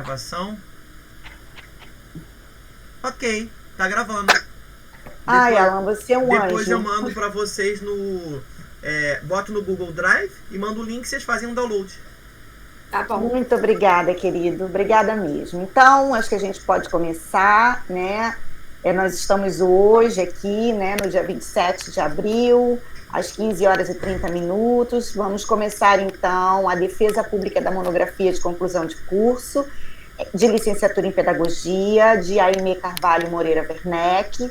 gravação. Ok, tá gravando. Ai, Alan, você é um anjo. Depois eu mando pra vocês no... boto no Google Drive e mando o link e vocês fazem um download. Tá bom. Muito obrigada, querido. Obrigada mesmo. Então, acho que a gente pode começar, né? Nós estamos hoje aqui, né, no dia 27 de abril, às 15 horas e 30 minutos. Vamos começar, então, a defesa pública da monografia de conclusão de curso de licenciatura em pedagogia, de Aimee Carvalho Moreira Werneck,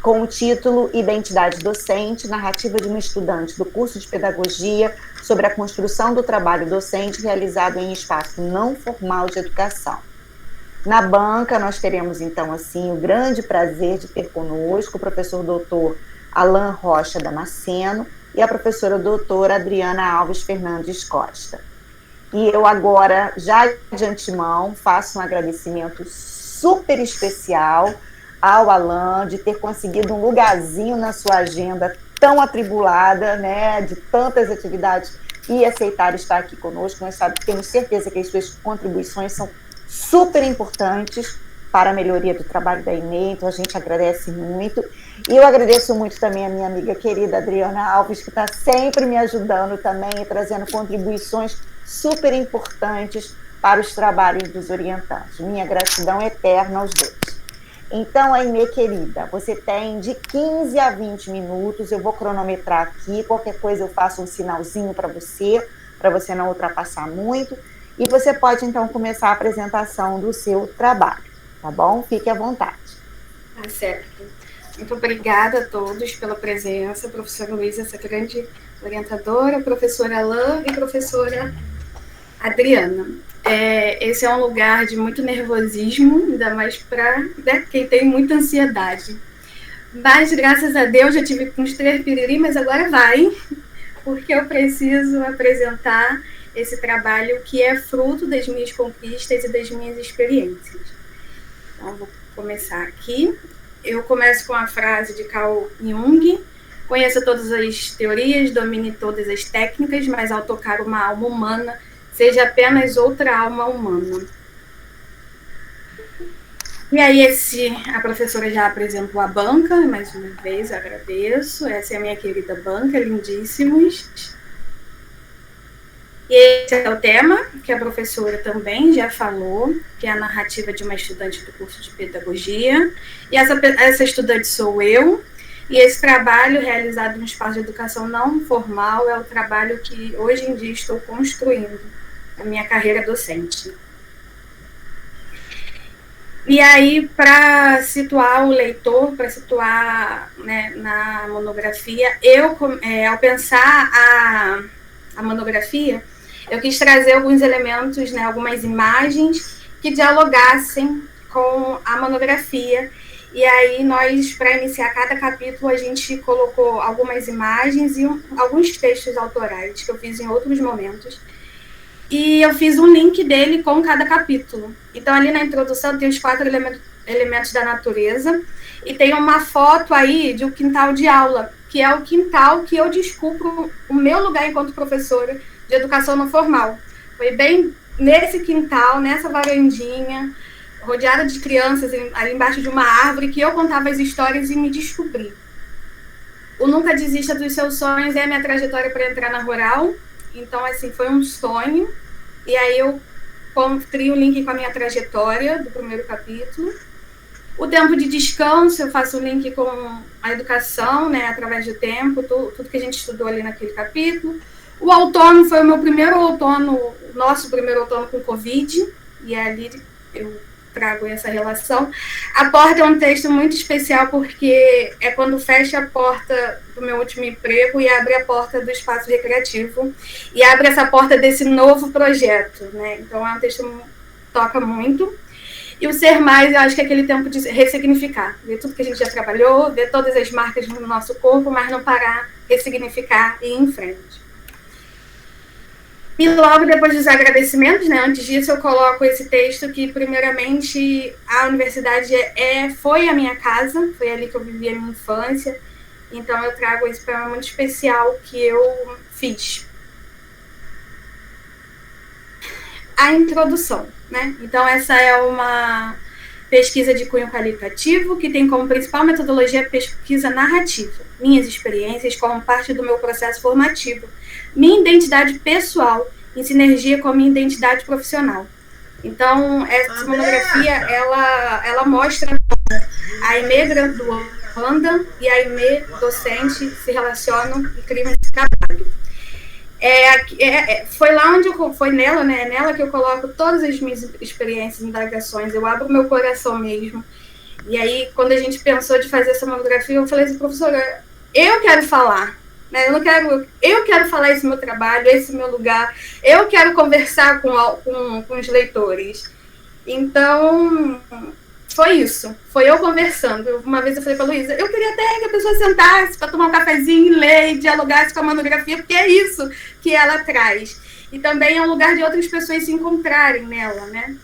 com o título Identidade Docente, narrativa de uma estudante do curso de pedagogia sobre a construção do trabalho docente realizado em espaço não formal de educação. Na banca, nós teremos, então, assim, o grande prazer de ter conosco o professor doutor Alan Rocha Damasceno e a professora doutora Adriana Alves Fernandes Costa. E eu agora, já de antemão, faço um agradecimento super especial ao Alan de ter conseguido um lugarzinho na sua agenda tão atribulada, né, de tantas atividades, e aceitar estar aqui conosco. Nós temos certeza que as suas contribuições são super importantes para a melhoria do trabalho da Aimee, então a gente agradece muito. E eu agradeço muito também a minha amiga querida Adriana Alves, que está sempre me ajudando também e trazendo contribuições super importantes para os trabalhos dos orientantes. Minha gratidão eterna aos dois. Então, Aimee, querida, você tem de 15 a 20 minutos, eu vou cronometrar aqui, qualquer coisa eu faço um sinalzinho para você não ultrapassar muito, e você pode, então, começar a apresentação do seu trabalho, tá bom? Fique à vontade. Tá certo. Muito obrigada a todos pela presença, professora Luísa, essa grande orientadora, professora Alan e professora Adriana. Esse é um lugar de muito nervosismo, ainda mais para, né, quem tem muita ansiedade. Mas, graças a Deus, já tive uns 3 piriri, mas agora vai, porque eu preciso apresentar esse trabalho que é fruto das minhas conquistas e das minhas experiências. Então, vou começar aqui. Eu começo com a frase de Carl Jung: conheça todas as teorias, domine todas as técnicas, mas ao tocar uma alma humana, seja apenas outra alma humana. E aí, a professora já apresentou a banca, mais uma vez, agradeço. Essa é a minha querida banca, lindíssimos. E esse é o tema, que a professora também já falou, que é a narrativa de uma estudante do curso de pedagogia. E essa estudante sou eu. E esse trabalho realizado no espaço de educação não formal é o trabalho que hoje em dia estou construindo a minha carreira docente. E aí, para situar o leitor, para situar, né, na monografia, ao pensar a monografia, eu quis trazer alguns elementos, né, algumas imagens que dialogassem com a monografia. E aí, nós, para iniciar cada capítulo, a gente colocou algumas imagens e alguns textos autorais que eu fiz em outros momentos. E eu fiz um link dele com cada capítulo. Então, ali na introdução tem os 4 elementos da natureza, e tem uma foto aí de um quintal de aula, que é o quintal que eu descubro o meu lugar enquanto professora de educação não formal. Foi bem nesse quintal, nessa varandinha, rodeada de crianças, ali embaixo de uma árvore, que eu contava as histórias e me descobri. O Nunca Desista dos Seus Sonhos é a minha trajetória para entrar na Rural. Então, assim, foi um sonho. E aí eu crio o link com a minha trajetória do primeiro capítulo. O tempo de descanso, eu faço o link com a educação, né, através do tempo, tudo que a gente estudou ali naquele capítulo. O outono foi o meu primeiro outono, nosso primeiro outono com Covid, e ali eu trago essa relação. A porta é um texto muito especial, porque é quando fecha a porta do meu último emprego e abre a porta do espaço recreativo, e abre essa porta desse novo projeto, né? Então é um texto que toca muito. E o Ser Mais, eu acho que é aquele tempo de ressignificar, ver tudo que a gente já trabalhou, ver todas as marcas no nosso corpo, mas não parar, ressignificar e ir em frente. E logo depois dos agradecimentos, né, antes disso eu coloco esse texto que, primeiramente, a universidade foi a minha casa, foi ali que eu vivi a minha infância, então eu trago esse poema muito especial que eu fiz. a introdução, né? Então, essa é uma pesquisa de cunho qualitativo que tem como principal metodologia a pesquisa narrativa, minhas experiências como parte do meu processo formativo, minha identidade pessoal em sinergia com a minha identidade profissional. Então, essa monografia, ela mostra a Aimee graduanda e a Aimee docente se relacionam e criam esse trabalho. Foi lá onde foi nela, né? É nela que eu coloco todas as minhas experiências, indagações, eu abro meu coração mesmo. E aí, quando a gente pensou de fazer essa monografia, eu falei assim, professora, eu quero falar, né? Eu quero falar esse meu trabalho, esse meu lugar, eu quero conversar com os leitores. Então, foi isso, foi eu conversando. Uma vez eu falei para a Luísa, eu queria até que a pessoa sentasse para tomar um cafezinho e ler e dialogasse com a monografia, porque é isso que ela traz. E também é um lugar de outras pessoas se encontrarem nela, né?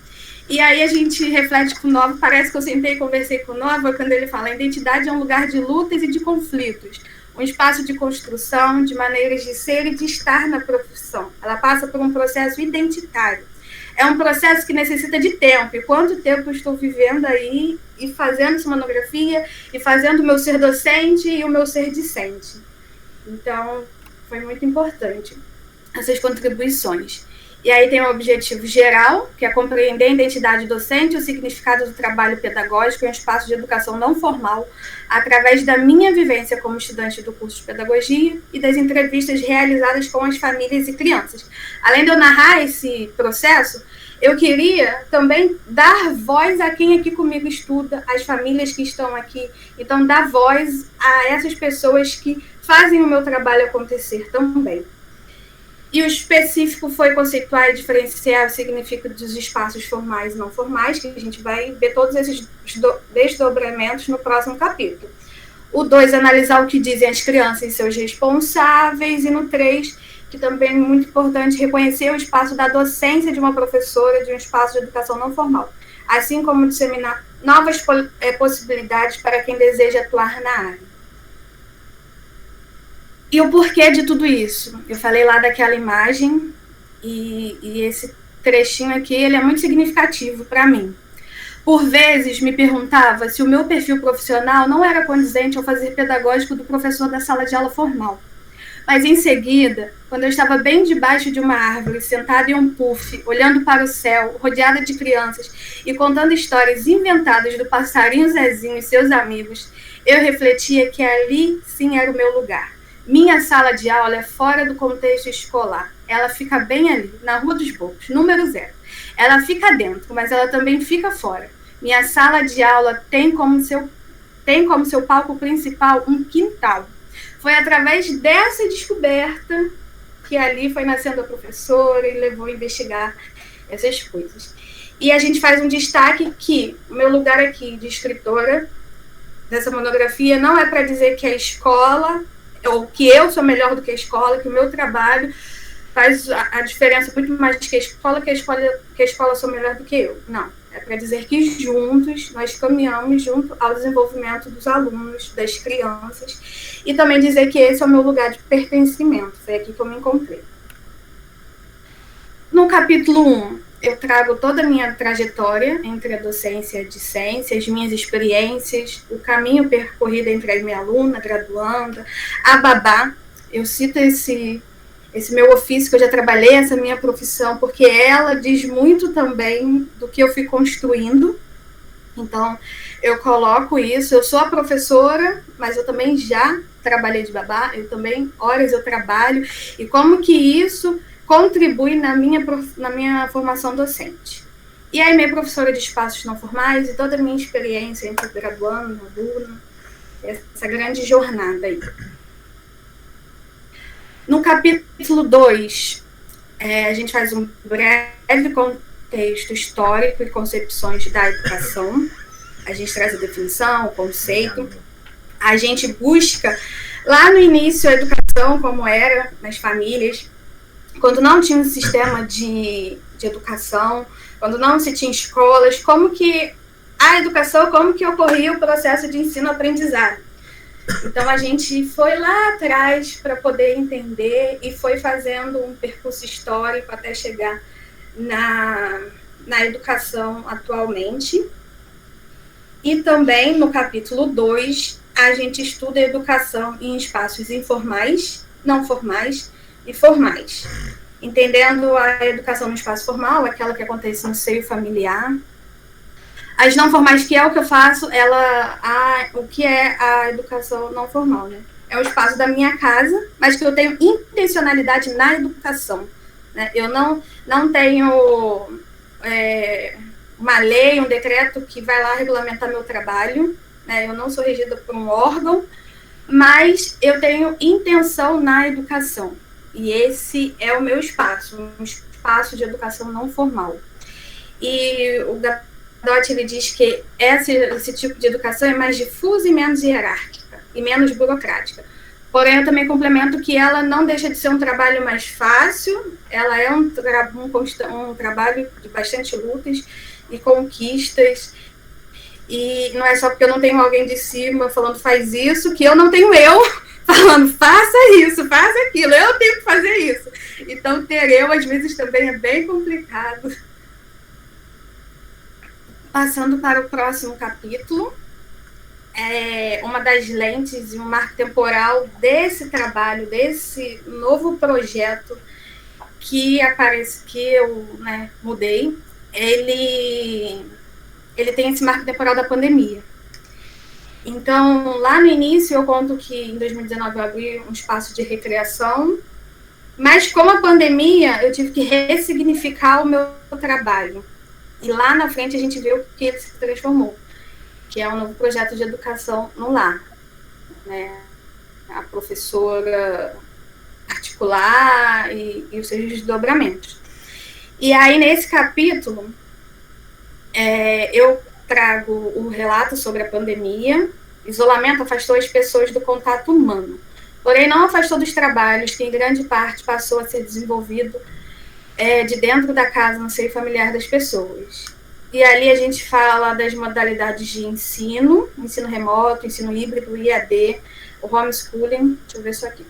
E aí a gente reflete com o Nova, parece que eu sentei e conversei com o Nova, quando ele fala, a identidade é um lugar de lutas e de conflitos, um espaço de construção, de maneiras de ser e de estar na profissão. Ela passa por um processo identitário. É um processo que necessita de tempo. E quanto tempo eu estou vivendo aí e fazendo essa monografia e fazendo o meu ser docente e o meu ser discente. Então, foi muito importante essas contribuições. E aí tem um objetivo geral, que é compreender a identidade docente e o significado do trabalho pedagógico em um espaço de educação não formal, através da minha vivência como estudante do curso de pedagogia e das entrevistas realizadas com as famílias e crianças. Além de eu narrar esse processo, eu queria também dar voz a quem aqui comigo estuda, às famílias que estão aqui. Então, dar voz a essas pessoas que fazem o meu trabalho acontecer também. E o específico foi conceituar e diferenciar o significado dos espaços formais e não formais, que a gente vai ver todos esses desdobramentos no próximo capítulo. O 2, analisar o que dizem as crianças e seus responsáveis. E no 3, que também é muito importante, reconhecer o espaço da docência de uma professora de um espaço de educação não formal, assim como disseminar novas possibilidades para quem deseja atuar na área. E o porquê de tudo isso? Eu falei lá daquela imagem e esse trechinho aqui, ele é muito significativo para mim. Por vezes me perguntava se o meu perfil profissional não era condizente ao fazer pedagógico do professor da sala de aula formal. Mas em seguida, quando eu estava bem debaixo de uma árvore, sentada em um puff, olhando para o céu, rodeada de crianças e contando histórias inventadas do passarinho Zezinho e seus amigos, eu refletia que ali sim era o meu lugar. Minha sala de aula é fora do contexto escolar. Ela fica bem ali, na Rua dos Bocos, número 0. Ela fica dentro, mas ela também fica fora. Minha sala de aula tem como seu palco principal um quintal. Foi através dessa descoberta que ali foi nascendo a professora e levou a investigar essas coisas. E a gente faz um destaque que o meu lugar aqui de escritora dessa monografia não é para dizer que a escola, ou que eu sou melhor do que a escola, que o meu trabalho faz a diferença muito mais que a escola sou melhor do que eu. Não, é para dizer que juntos nós caminhamos junto ao desenvolvimento dos alunos, das crianças, e também dizer que esse é o meu lugar de pertencimento, foi aqui que eu me encontrei. No capítulo 1, eu trago toda a minha trajetória entre a docência e a discência, as minhas experiências, o caminho percorrido entre a minha aluna, a graduanda, a babá. Eu cito esse meu ofício, que eu já trabalhei, essa minha profissão, porque ela diz muito também do que eu fui construindo. Então, eu coloco isso. Eu sou a professora, mas eu também já trabalhei de babá, horas eu trabalho, e como que isso contribui na minha formação docente. E aí, minha professora de espaços não formais e toda a minha experiência entre graduando, aluna, essa grande jornada aí. No capítulo 2, a gente faz um breve contexto histórico e concepções da educação. A gente traz a definição, o conceito. A gente busca, lá no início, a educação como era nas famílias, quando não tinha um sistema de educação, quando não se tinha escolas, como que a educação, como que ocorria o processo de ensino-aprendizado. Então, a gente foi lá atrás para poder entender e foi fazendo um percurso histórico até chegar na educação atualmente. E também, no capítulo 2, a gente estuda a educação em espaços informais, não formais e formais. Entendendo a educação no espaço formal, aquela que acontece no seio familiar. As não formais, que é o que eu faço, o que é a educação não formal, né? É o espaço da minha casa, mas que eu tenho intencionalidade na educação. Né? Eu não tenho uma lei, um decreto que vai lá regulamentar meu trabalho. Né? Eu não sou regida por um órgão, mas eu tenho intenção na educação. E esse é o meu espaço, um espaço de educação não formal. E o Gadotti, ele diz que esse tipo de educação é mais difusa e menos hierárquica, e menos burocrática. Porém, eu também complemento que ela não deixa de ser um trabalho mais fácil, ela é um trabalho de bastante lutas e conquistas, e não é só porque eu não tenho alguém de cima falando faz isso, que eu não tenho eu falando faça isso, faça aquilo, eu tenho que fazer isso. Então, ter eu, às vezes, também é bem complicado. Passando para o próximo capítulo, uma das lentes e um marco temporal desse trabalho, desse novo projeto que eu mudei, ele tem esse marco temporal da pandemia. Então, lá no início, eu conto que em 2019 eu abri um espaço de recreação, mas com a pandemia eu tive que ressignificar o meu trabalho. E lá na frente a gente vê o que ele se transformou, que é um novo projeto de educação no lar. Né? A professora particular e os seus desdobramentos. E aí, nesse capítulo, eu trago o relato sobre a pandemia. Isolamento afastou as pessoas do contato humano, porém não afastou dos trabalhos que em grande parte passou a ser desenvolvido de dentro da casa, no seio familiar das pessoas. E ali a gente fala das modalidades de ensino remoto, ensino híbrido, IAD, o homeschooling, deixa eu ver isso aqui.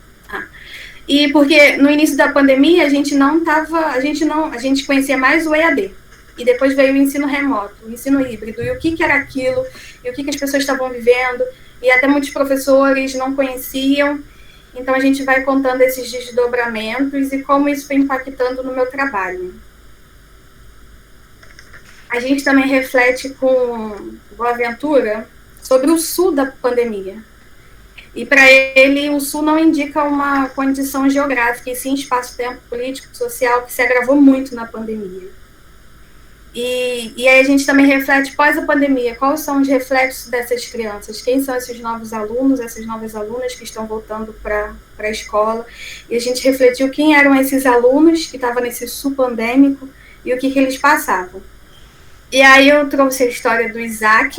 E porque no início da pandemia a gente conhecia mais o EAD. E depois veio o ensino remoto, o ensino híbrido, e o que era aquilo, e o que as pessoas estavam vivendo, e até muitos professores não conheciam. Então, a gente vai contando esses desdobramentos e como isso foi impactando no meu trabalho. A gente também reflete com Boaventura sobre o sul da pandemia. E, para ele, o sul não indica uma condição geográfica, e sim espaço-tempo político, social, que se agravou muito na pandemia. E aí a gente também reflete, pós a pandemia, quais são os reflexos dessas crianças, quem são esses novos alunos, essas novas alunas que estão voltando para a escola, e a gente refletiu quem eram esses alunos que estavam nesse sul pandêmico e o que eles passavam. E aí eu trouxe a história do Isaac,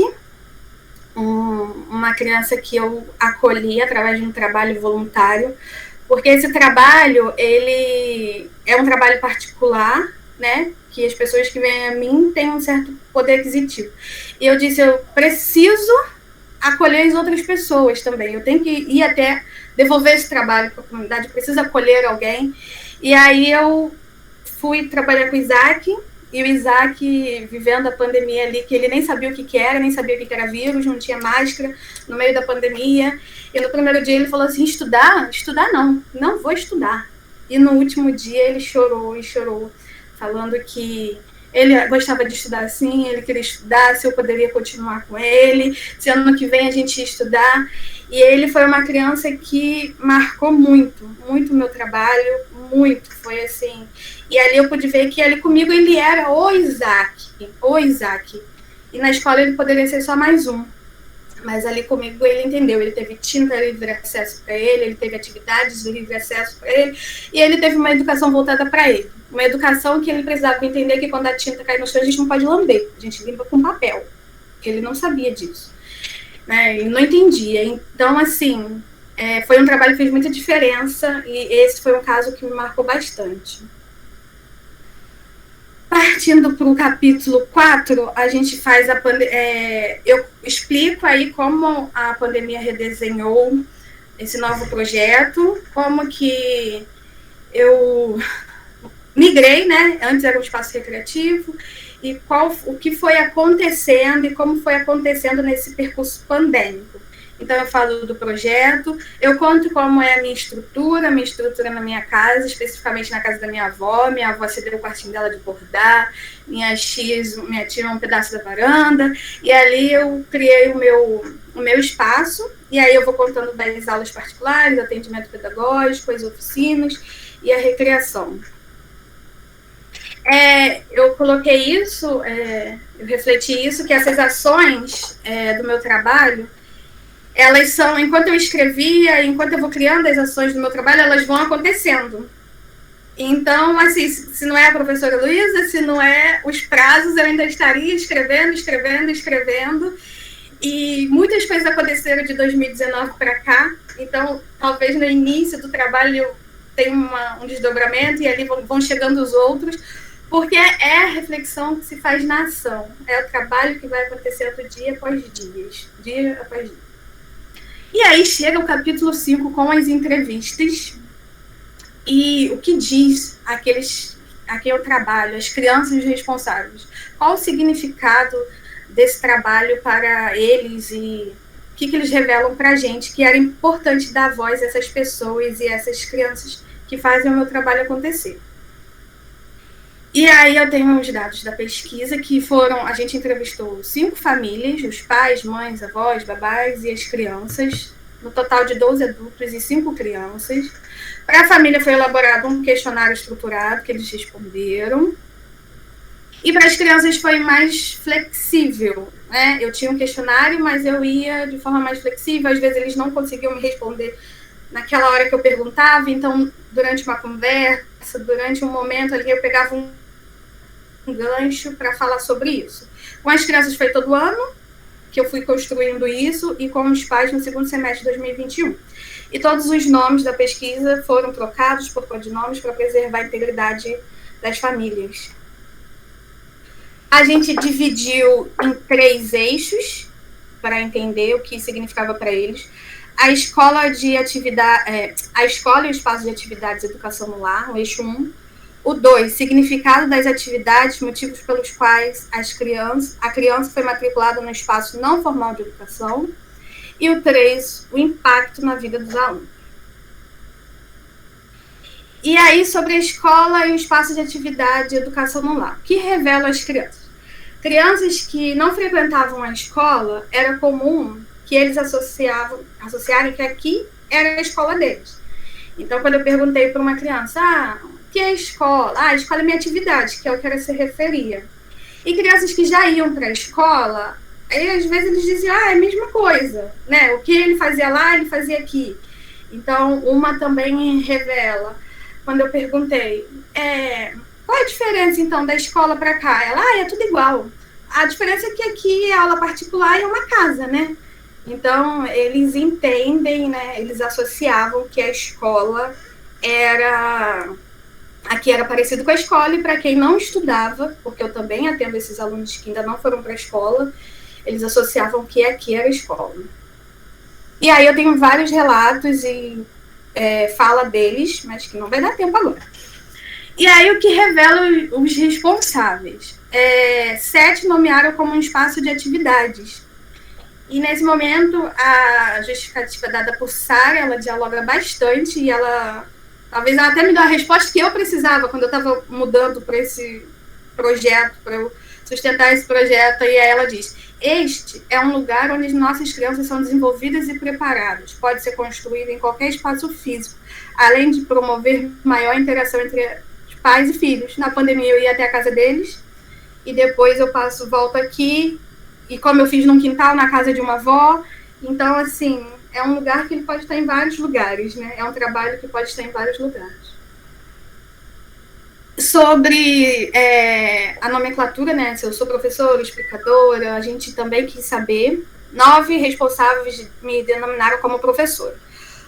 uma criança que eu acolhi através de um trabalho voluntário, porque esse trabalho, ele é um trabalho particular, né, que as pessoas que vêm a mim têm um certo poder aquisitivo. E eu disse, eu preciso acolher as outras pessoas também, eu tenho que ir até devolver esse trabalho para a comunidade, eu preciso acolher alguém. E aí eu fui trabalhar com o Isaac, e o Isaac vivendo a pandemia ali, que ele nem sabia o que era, nem sabia o que era vírus, não tinha máscara, no meio da pandemia. E no primeiro dia ele falou assim, estudar não vou estudar. E no último dia ele chorou e chorou, falando que ele gostava de estudar sim, ele queria estudar, se eu poderia continuar com ele, se ano que vem a gente ia estudar. E ele foi uma criança que marcou muito o meu trabalho, muito, foi assim. E ali eu pude ver que ali comigo ele era o Isaac. E na escola ele poderia ser só mais um. Mas ali comigo ele entendeu, ele teve tinta livre acesso para ele teve atividades de livre acesso para ele, e ele teve uma educação voltada para ele. Uma educação que ele precisava entender que quando a tinta cai no chão, a gente não pode lamber, a gente limpa com papel. Ele não sabia disso, né? Ele não entendia. Então, assim, foi um trabalho que fez muita diferença, e esse foi um caso que me marcou bastante. Partindo para o capítulo 4, a gente faz eu explico aí como a pandemia redesenhou esse novo projeto, como que eu migrei, né? Antes era um espaço recreativo, e o que foi acontecendo e como foi acontecendo nesse percurso pandêmico. Então, eu falo do projeto, eu conto como é a minha estrutura na minha casa, especificamente na casa da minha avó cedeu o quartinho dela de bordar, minha tia um pedaço da varanda, e ali eu criei o meu espaço, e aí eu vou contando das aulas particulares, atendimento pedagógico, as oficinas e a recreação. Eu coloquei isso, eu refleti isso, que essas ações do meu trabalho, elas são, enquanto eu escrevia, enquanto eu vou criando as ações do meu trabalho, elas vão acontecendo. Então, assim, se não é a professora Luísa, se não é os prazos, eu ainda estaria escrevendo, e muitas coisas aconteceram de 2019 para cá, então, talvez no início do trabalho tenha um desdobramento, e ali vão chegando os outros, porque é a reflexão que se faz na ação, é o trabalho que vai acontecendo dia após dia após dia. E aí chega o capítulo 5 com as entrevistas e o que diz a quem eu trabalho, as crianças e os responsáveis. Qual o significado desse trabalho para eles e o que eles revelam para a gente, que era importante dar voz a essas pessoas e essas crianças que fazem o meu trabalho acontecer. E aí eu tenho os dados da pesquisa, que foram, a gente entrevistou 5 famílias, os pais, mães, avós, babás e as crianças, no total de 12 adultos e 5 crianças. Para a família foi elaborado um questionário estruturado, que eles responderam. E para as crianças foi mais flexível, né? Eu tinha um questionário, mas eu ia de forma mais flexível, às vezes eles não conseguiam me responder naquela hora que eu perguntava, então durante uma conversa, durante um momento ali eu pegava um gancho para falar sobre isso. Com as crianças foi todo ano que eu fui construindo isso, e com os pais no segundo semestre de 2021. E todos os nomes da pesquisa foram trocados por codinomes para preservar a integridade das famílias. A gente dividiu em 3 eixos para entender o que significava para eles. A escola e o espaço de atividades e educação no lar, o eixo 1. O 2, significado das atividades, motivos pelos quais a criança foi matriculada no espaço não formal de educação. E o 3, o impacto na vida dos alunos. E aí, sobre a escola e o espaço de atividade e educação no lar, o que revela as crianças? Crianças que não frequentavam a escola, era comum que eles associarem que aqui era a escola deles. Então, quando eu perguntei para uma criança, o que é a escola? A escola é minha atividade, que é o que ela se referia. E crianças que já iam para a escola, aí, às vezes eles diziam, é a mesma coisa, né? O que ele fazia lá, ele fazia aqui. Então, uma também revela, quando eu perguntei, qual é a diferença, então, da escola para cá? Ela, é tudo igual. A diferença é que aqui é aula particular e é uma casa, né? Então, eles entendem, né? Eles associavam que a escola aqui era parecido com a escola, e para quem não estudava, porque eu também atendo esses alunos que ainda não foram para a escola, eles associavam que aqui era a escola. E aí eu tenho vários relatos e fala deles, mas que não vai dar tempo agora. E aí o que revela os responsáveis? 7 nomearam como um espaço de atividades. E nesse momento, a justificativa dada por Sara, ela dialoga bastante, e talvez ela até me deu a resposta que eu precisava quando eu estava mudando para esse projeto, para eu sustentar esse projeto. E aí ela diz, este é um lugar onde nossas crianças são desenvolvidas e preparadas. Pode ser construído em qualquer espaço físico, além de promover maior interação entre os pais e filhos. Na pandemia eu ia até a casa deles, e depois eu volto aqui, e como eu fiz num quintal, na casa de uma avó. Então, assim, é um lugar que ele pode estar em vários lugares, né? É um trabalho que pode estar em vários lugares. Sobre a nomenclatura, né? Se eu sou professora, explicadora, a gente também quis saber. 9 responsáveis me denominaram como professora.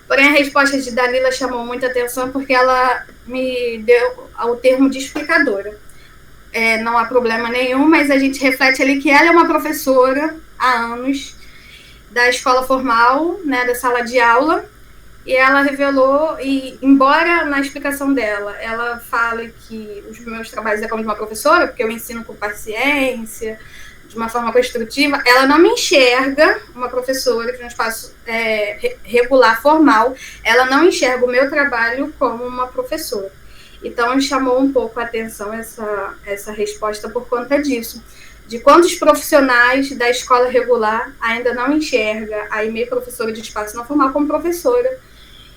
Porém, a resposta de Dalila chamou muita atenção, porque ela me deu o termo de explicadora. Não há problema nenhum, mas a gente reflete ali que ela é uma professora há anos da escola formal, né, da sala de aula, e ela revelou, e embora na explicação dela ela fale que os meus trabalhos é como de uma professora, porque eu ensino com paciência, de uma forma construtiva, ela não me enxerga uma professora de um espaço regular, formal, ela não enxerga o meu trabalho como uma professora. Então, chamou um pouco a atenção essa resposta por conta disso, de quantos profissionais da escola regular ainda não enxerga a EMEI professora de espaço não formal como professora,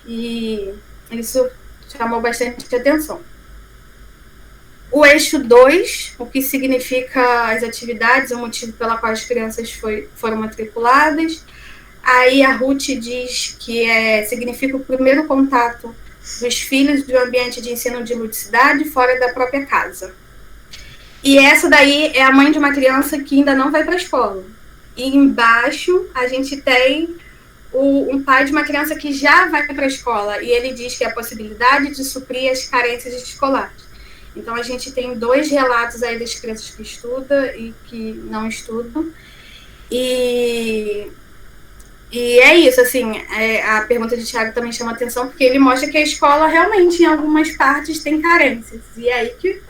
e isso chamou bastante atenção. O eixo 2, o que significa as atividades, o motivo pela qual as crianças foram matriculadas. Aí a Ruth diz que significa o primeiro contato dos filhos do ambiente de ensino de ludicidade fora da própria casa. E essa daí é a mãe de uma criança que ainda não vai para a escola. E embaixo a gente tem um pai de uma criança que já vai para a escola, e ele diz que é a possibilidade de suprir as carências escolares. Então, a gente tem 2 relatos aí das crianças que estudam e que não estudam. E é isso, assim, a pergunta de Thiago também chama atenção, porque ele mostra que a escola realmente, em algumas partes, tem carências. E é aí que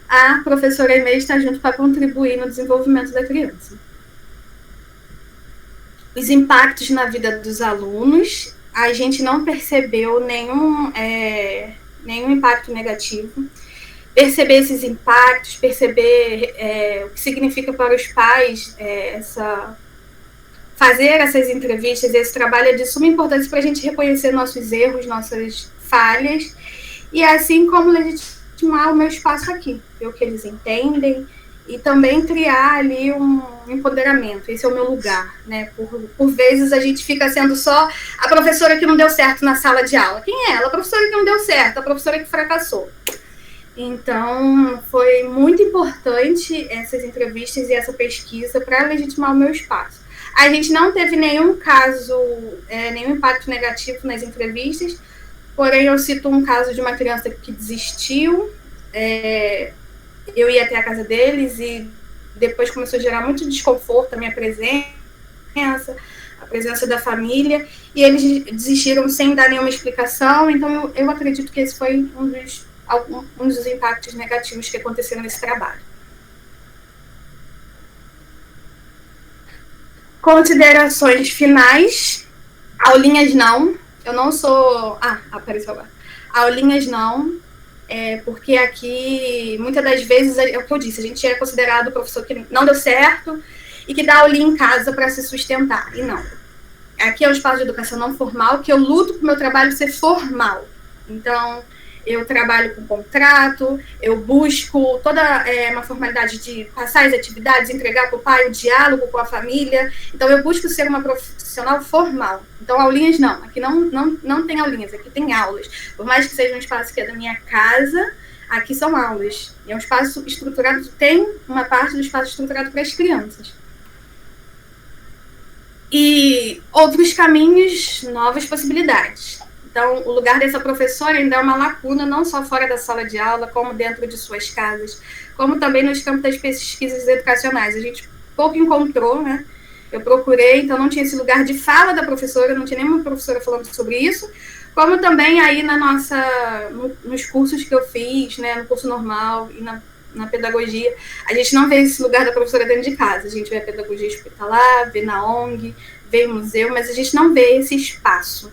a professora EMEI está junto para contribuir no desenvolvimento da criança. Os impactos na vida dos alunos, a gente não percebeu nenhum impacto negativo. Perceber esses impactos, perceber o que significa para os pais fazer essas entrevistas, esse trabalho é de suma importância para a gente reconhecer nossos erros, nossas falhas, e assim como legitimar o meu espaço aqui, ver o que eles entendem, e também criar ali um empoderamento. Esse é o meu lugar, né? Por vezes a gente fica sendo só a professora que não deu certo na sala de aula. Quem é ela? A professora que não deu certo, a professora que fracassou. Então, foi muito importante essas entrevistas e essa pesquisa para legitimar o meu espaço. A gente não teve nenhum caso, nenhum impacto negativo nas entrevistas, porém eu cito um caso de uma criança que desistiu. Eu ia até a casa deles e depois começou a gerar muito desconforto a minha presença, a presença da família, e eles desistiram sem dar nenhuma explicação. Então, eu acredito que esse foi um dos impactos negativos que aconteceram nesse trabalho. Considerações finais. Aulinhas não. Eu não sou... apareceu agora. Aulinhas não. Porque aqui, muitas das vezes, é o que eu disse, a gente é considerado professor que não deu certo e que dá aulinha em casa para se sustentar. E não. Aqui é um espaço de educação não formal, que eu luto para o meu trabalho ser formal. Então, eu trabalho com contrato, eu busco toda uma formalidade de passar as atividades, entregar para o pai o diálogo com a família. Então, eu busco ser uma profissional formal. Então, aulinhas não. Aqui não tem aulinhas, aqui tem aulas. Por mais que seja um espaço que é da minha casa, aqui são aulas. É um espaço estruturado, tem uma parte do espaço estruturado para as crianças. E outros caminhos, novas possibilidades. Então, o lugar dessa professora ainda é uma lacuna, não só fora da sala de aula, como dentro de suas casas, como também nos campos das pesquisas educacionais. A gente pouco encontrou, né? Eu procurei, então não tinha esse lugar de fala da professora, não tinha nenhuma professora falando sobre isso, como também aí nos cursos que eu fiz, né, no curso normal e na pedagogia, a gente não vê esse lugar da professora dentro de casa. A gente vê a pedagogia hospitalar, vê na ONG, vê em museu, mas a gente não vê esse espaço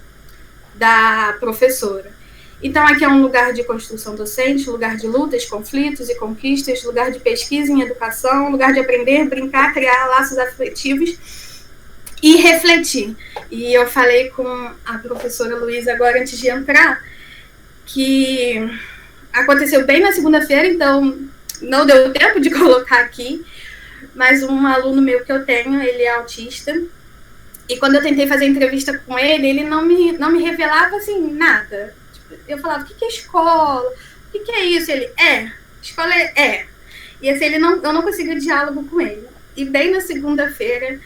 da professora. Então, aqui é um lugar de construção docente, lugar de lutas, conflitos e conquistas, lugar de pesquisa em educação, lugar de aprender, brincar, criar laços afetivos e refletir. E eu falei com a professora Luísa agora, antes de entrar, que aconteceu bem na segunda-feira, então não deu tempo de colocar aqui, mas um aluno meu que eu tenho, ele é autista. E quando eu tentei fazer entrevista com ele, ele não me revelava, assim, nada. Tipo, eu falava, o que é escola? O que é isso? Ele, escola é. E assim, eu não consegui diálogo com ele. E bem na segunda-feira,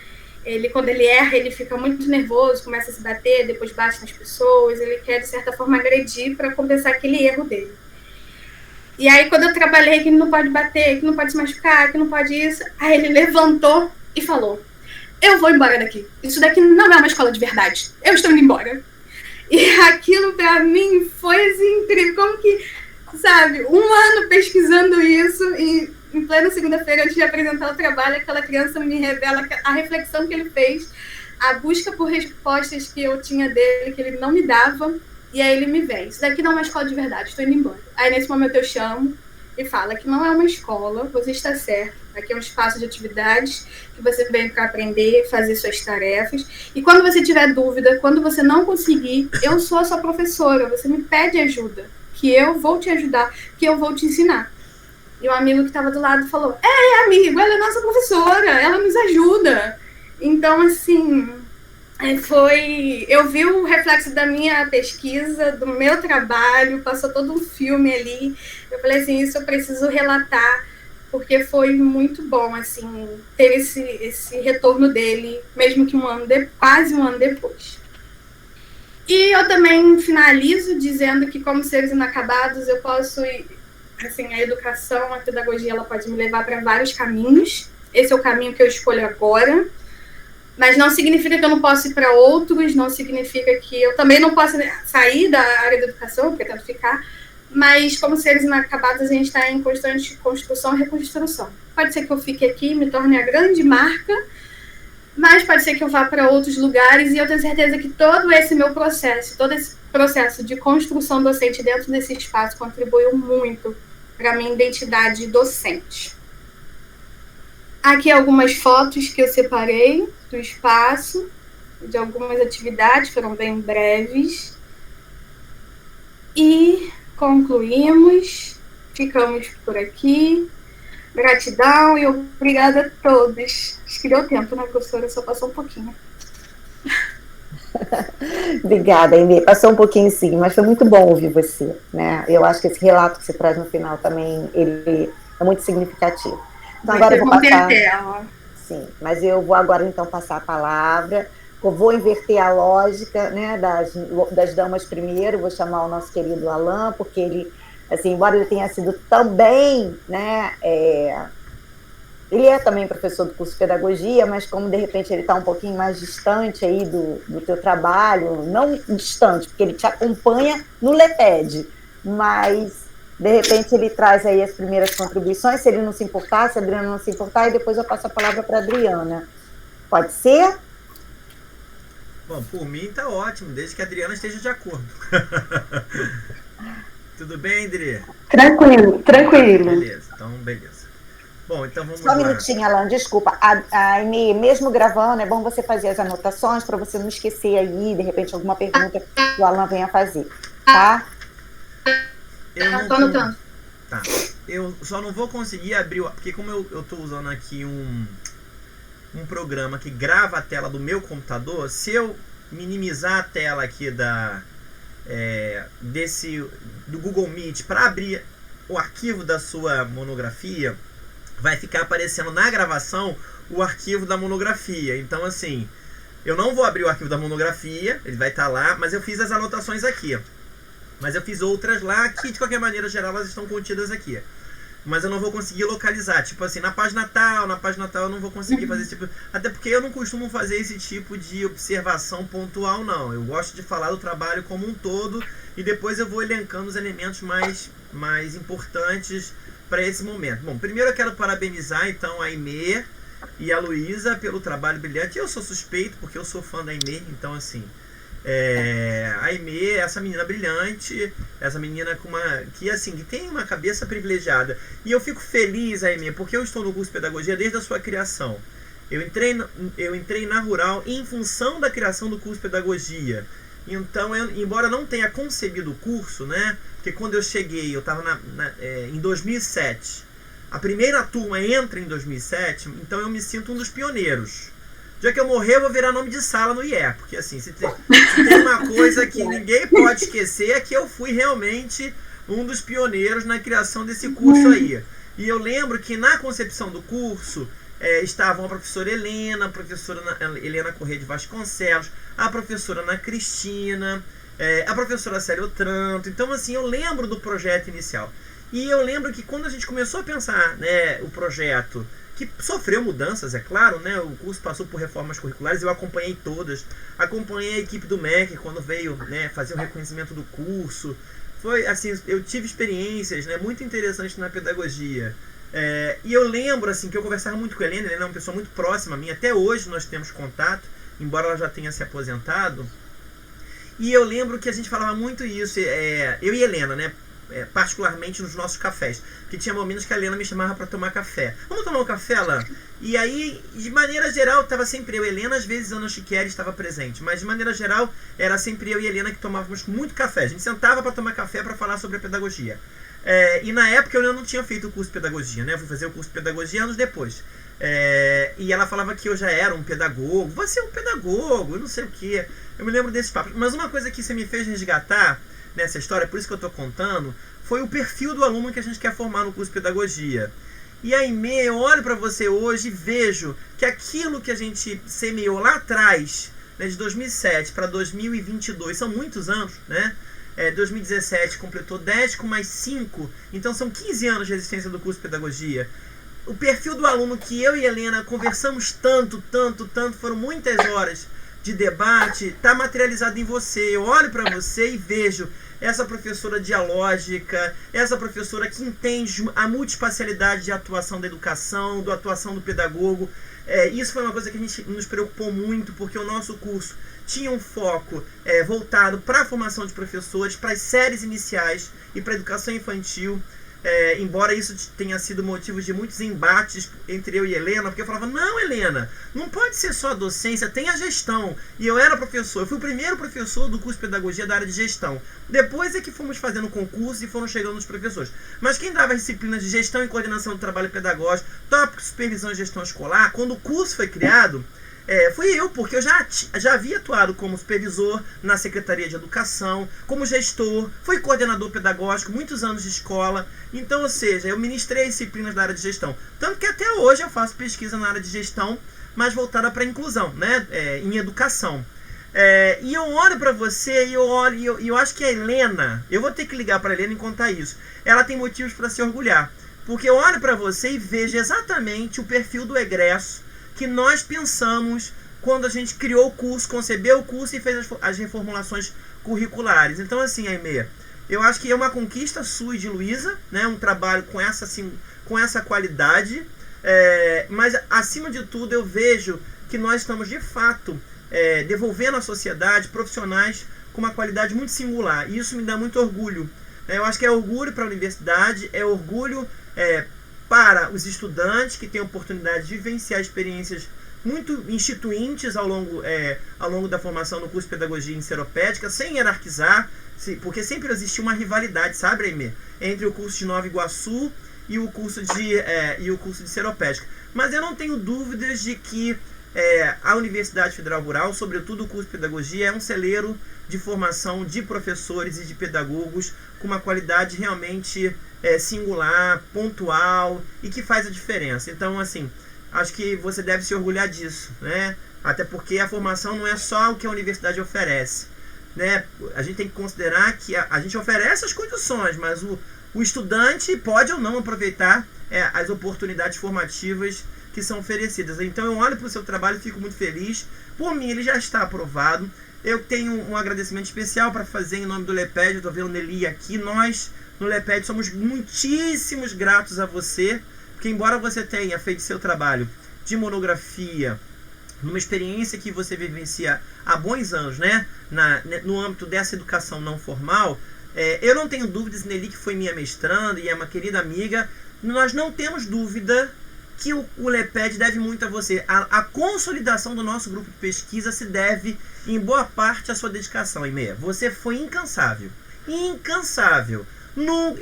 quando ele erra, ele fica muito nervoso, começa a se bater, depois bate nas pessoas, ele quer, de certa forma, agredir para compensar aquele erro dele. E aí, quando eu trabalhei que ele não pode bater, que não pode se machucar, que não pode isso, aí ele levantou e falou, eu vou embora daqui. Isso daqui não é uma escola de verdade. Eu estou indo embora. E aquilo para mim foi assim, incrível, como que, sabe, um ano pesquisando isso e em plena segunda-feira, antes de apresentar o trabalho, aquela criança me revela a reflexão que ele fez, a busca por respostas que eu tinha dele, que ele não me dava, e aí ele me vem. Isso daqui não é uma escola de verdade, estou indo embora. Aí nesse momento eu chamo e falo que não é uma escola, você está certo. Aqui é um espaço de atividades que você vem para aprender, fazer suas tarefas. E quando você tiver dúvida, quando você não conseguir, eu sou a sua professora, você me pede ajuda, que eu vou te ajudar, que eu vou te ensinar. E o amigo que estava do lado falou, amigo, ela é nossa professora, ela nos ajuda. Então, assim, eu vi o reflexo da minha pesquisa, do meu trabalho, passou todo um filme ali. Eu falei assim, isso eu preciso relatar, porque foi muito bom, assim, ter esse retorno dele, mesmo que quase um ano depois. E eu também finalizo dizendo que, como seres inacabados, eu posso... Assim, a educação, a pedagogia, ela pode me levar para vários caminhos. Esse é o caminho que eu escolho agora. Mas não significa que eu não possa ir para outros, não significa que eu também não possa sair da área da educação, porque tento ficar. Mas, como seres inacabados, a gente está em constante construção e reconstrução. Pode ser que eu fique aqui, me torne a grande marca, mas pode ser que eu vá para outros lugares, e eu tenho certeza que todo esse meu processo, todo esse processo de construção docente dentro desse espaço contribuiu muito para a minha identidade docente. Aqui algumas fotos que eu separei do espaço, de algumas atividades, foram bem breves. E concluímos, ficamos por aqui. Gratidão e obrigada a todos. Acho que deu tempo, né, professora? Só passou um pouquinho. Obrigada, Aimee. Passou um pouquinho sim, mas foi muito bom ouvir você, né? Eu acho que esse relato que você traz no final também, ele é muito significativo. Então agora eu vou passar... Sim, mas eu vou agora então passar a palavra. Eu vou inverter a lógica, né, das damas primeiro. Vou chamar o nosso querido Alan, porque ele, assim, embora ele tenha sido também, né, ele é também professor do curso de pedagogia, mas como de repente ele está um pouquinho mais distante aí do teu trabalho, não distante, porque ele te acompanha no LEPED, mas de repente ele traz aí as primeiras contribuições, se ele não se importar, se a Adriana não se importar, e depois eu passo a palavra para a Adriana. Pode ser? Bom, por mim tá ótimo, desde que a Adriana esteja de acordo. Tudo bem, Adri? Tranquilo. Beleza, então beleza. Bom, então vamos lá. Só um minutinho, Alan, desculpa. A Aimee, mesmo gravando, é bom você fazer as anotações para você não esquecer aí, de repente, alguma pergunta que o Alan venha fazer, tá? Tá. Eu só não vou conseguir abrir, porque como eu tô usando aqui um programa que grava a tela do meu computador, se eu minimizar a tela aqui do Google Meet para abrir o arquivo da sua monografia, vai ficar aparecendo na gravação o arquivo da monografia. Então, assim, eu não vou abrir o arquivo da monografia, ele vai estar lá, mas eu fiz as anotações aqui. Mas eu fiz outras lá que, de qualquer maneira geral, elas estão contidas aqui. Mas eu não vou conseguir localizar. Tipo assim, na página tal eu não vou conseguir fazer esse tipo... Até porque eu não costumo fazer esse tipo de observação pontual, não. Eu gosto de falar do trabalho como um todo e depois eu vou elencando os elementos mais importantes para esse momento. Bom, primeiro eu quero parabenizar, então, a Aimee e a Luísa pelo trabalho brilhante. Eu sou suspeito, porque eu sou fã da Aimee, então, assim... a Aimee, essa menina brilhante, essa menina que tem uma cabeça privilegiada, e eu fico feliz, Aimee, porque eu estou no curso de pedagogia desde a sua criação. Eu entrei na Rural em função da criação do curso de pedagogia. Então, embora não tenha concebido o curso, né, porque quando eu cheguei, eu estava em 2007, a primeira turma entra em 2007, então eu me sinto um dos pioneiros. Já que eu morrer, eu vou virar nome de sala no IE. Porque, assim, se tem uma coisa que ninguém pode esquecer, é que eu fui realmente um dos pioneiros na criação desse curso aí. E eu lembro que na concepção do curso estavam a professora Helena, a professora Helena Corrêa de Vasconcelos, a professora Ana Cristina, a professora Célia Otranto. Então, assim, eu lembro do projeto inicial. E eu lembro que quando a gente começou a pensar, né, o projeto, que sofreu mudanças, é claro, né? O curso passou por reformas curriculares, eu acompanhei todas. Acompanhei a equipe do MEC quando veio, né, fazer o reconhecimento do curso. Foi assim, eu tive experiências, né, muito interessantes na pedagogia. E eu lembro assim que eu conversava muito com a Helena é uma pessoa muito próxima a mim, até hoje nós temos contato, embora ela já tenha se aposentado. E eu lembro que a gente falava muito isso, eu e a Helena, né? Particularmente nos nossos cafés, que tinha momentos que a Helena me chamava para tomar café. Vamos tomar um café, Alain? E aí, de maneira geral, estava sempre eu e a Helena, às vezes a Ana Chiqueri estava presente, mas de maneira geral, era sempre eu e a Helena que tomávamos muito café. A gente sentava para tomar café para falar sobre a pedagogia. E na época eu não tinha feito o curso de pedagogia, né? Eu fui fazer o curso de pedagogia anos depois. E ela falava que eu já era um pedagogo. Você é um pedagogo, eu não sei o que. Eu me lembro desses papos. Mas uma coisa que você me fez resgatar nessa história, por isso que eu estou contando, foi o perfil do aluno que a gente quer formar no curso de pedagogia. E aí, eu olho para você hoje e vejo que aquilo que a gente semeou lá atrás, né, de 2007 para 2022, são muitos anos, né? 2017 completou 10 com mais 5, então são 15 anos de existência do curso de pedagogia. O perfil do aluno que eu e Helena conversamos tanto, foram muitas horas de debate, está materializado em você. Eu olho para você e vejo essa professora dialógica, essa professora que entende a multispacialidade de atuação da educação, da atuação do pedagogo. Isso foi uma coisa que a gente nos preocupou muito, porque o nosso curso tinha um foco voltado para a formação de professores, para as séries iniciais e para a educação infantil. Embora isso tenha sido motivo de muitos embates entre eu e Helena, porque eu falava, não, Helena, não pode ser só a docência, tem a gestão. E eu era professor, eu fui o primeiro professor do curso de pedagogia da área de gestão. Depois é que fomos fazendo concurso e foram chegando os professores. Mas quem dava as disciplinas de gestão e coordenação do trabalho pedagógico, tópico de supervisão e gestão escolar, quando o curso foi criado, fui eu, porque eu já havia atuado como supervisor na Secretaria de Educação, como gestor, fui coordenador pedagógico, muitos anos de escola. Então, ou seja, eu ministrei disciplinas da área de gestão. Tanto que até hoje eu faço pesquisa na área de gestão, mas voltada para a inclusão, né? Em educação. E eu olho para você e eu acho que a Helena, eu vou ter que ligar para a Helena e contar isso. Ela tem motivos para se orgulhar, porque eu olho para você e vejo exatamente o perfil do egresso que nós pensamos quando a gente criou o curso, concebeu o curso e fez as reformulações curriculares. Então, assim, Aimee, eu acho que é uma conquista sua e de Luísa, né? Um trabalho com essa qualidade, mas, acima de tudo, eu vejo que nós estamos, de fato, devolvendo à sociedade profissionais com uma qualidade muito singular. E isso me dá muito orgulho. Eu acho que é orgulho para a universidade, é orgulho para os estudantes que têm a oportunidade de vivenciar experiências muito instituintes ao longo da formação no curso de pedagogia em seropédica, sem hierarquizar, porque sempre existe uma rivalidade, sabe, Aimee, entre o curso de Nova Iguaçu e o curso de seropédica. Mas eu não tenho dúvidas de que a Universidade Federal Rural, sobretudo o curso de pedagogia, é um celeiro de formação de professores e de pedagogos com uma qualidade realmente singular, pontual e que faz a diferença. Então, assim, acho que você deve se orgulhar disso, né? Até porque a formação não é só o que a universidade oferece, né? A gente tem que considerar que a gente oferece as condições, mas o estudante pode ou não aproveitar as oportunidades formativas que são oferecidas. Então eu olho para o seu trabalho e fico muito feliz. Por mim, ele já está aprovado. Eu tenho um agradecimento especial para fazer em nome do LEPED. Eu estou vendo o Nelly aqui. Nós, no LEPED, somos muitíssimos gratos a você, porque embora você tenha feito seu trabalho de monografia, numa experiência que você vivencia há bons anos, né, no âmbito dessa educação não formal, eu não tenho dúvidas, Nelly, que foi minha mestranda e é uma querida amiga, nós não temos dúvida que o LEPED deve muito a você. A consolidação do nosso grupo de pesquisa se deve, em boa parte, à sua dedicação, Aimee. Você foi incansável. Incansável.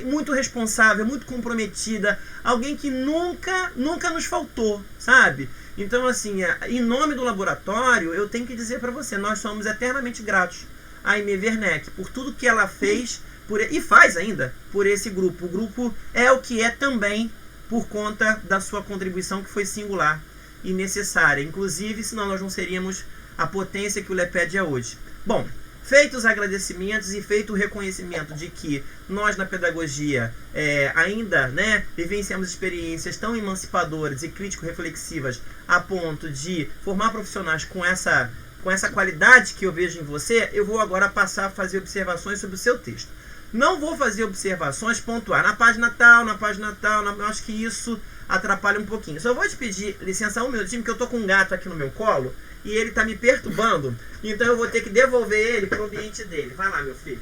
Muito responsável, muito comprometida. Alguém que nunca nos faltou, sabe? Então, assim, em nome do laboratório, eu tenho que dizer para você, nós somos eternamente gratos a Aimee Werneck por tudo que ela fez e faz ainda por esse grupo. O grupo é o que é também por conta da sua contribuição, que foi singular e necessária. Inclusive, senão nós não seríamos a potência que o LEPED é hoje. Bom, Feitos os agradecimentos e feito o reconhecimento de que nós na pedagogia ainda, né, vivenciamos experiências tão emancipadoras e crítico-reflexivas a ponto de formar profissionais com essa qualidade que eu vejo em você, eu vou agora passar a fazer observações sobre o seu texto. Não vou fazer observações pontuais na página tal, eu acho que isso atrapalha um pouquinho. Só vou te pedir licença um minutinho, porque eu tô com um gato aqui no meu colo e ele tá me perturbando, então eu vou ter que devolver ele pro ambiente dele. Vai lá, meu filho.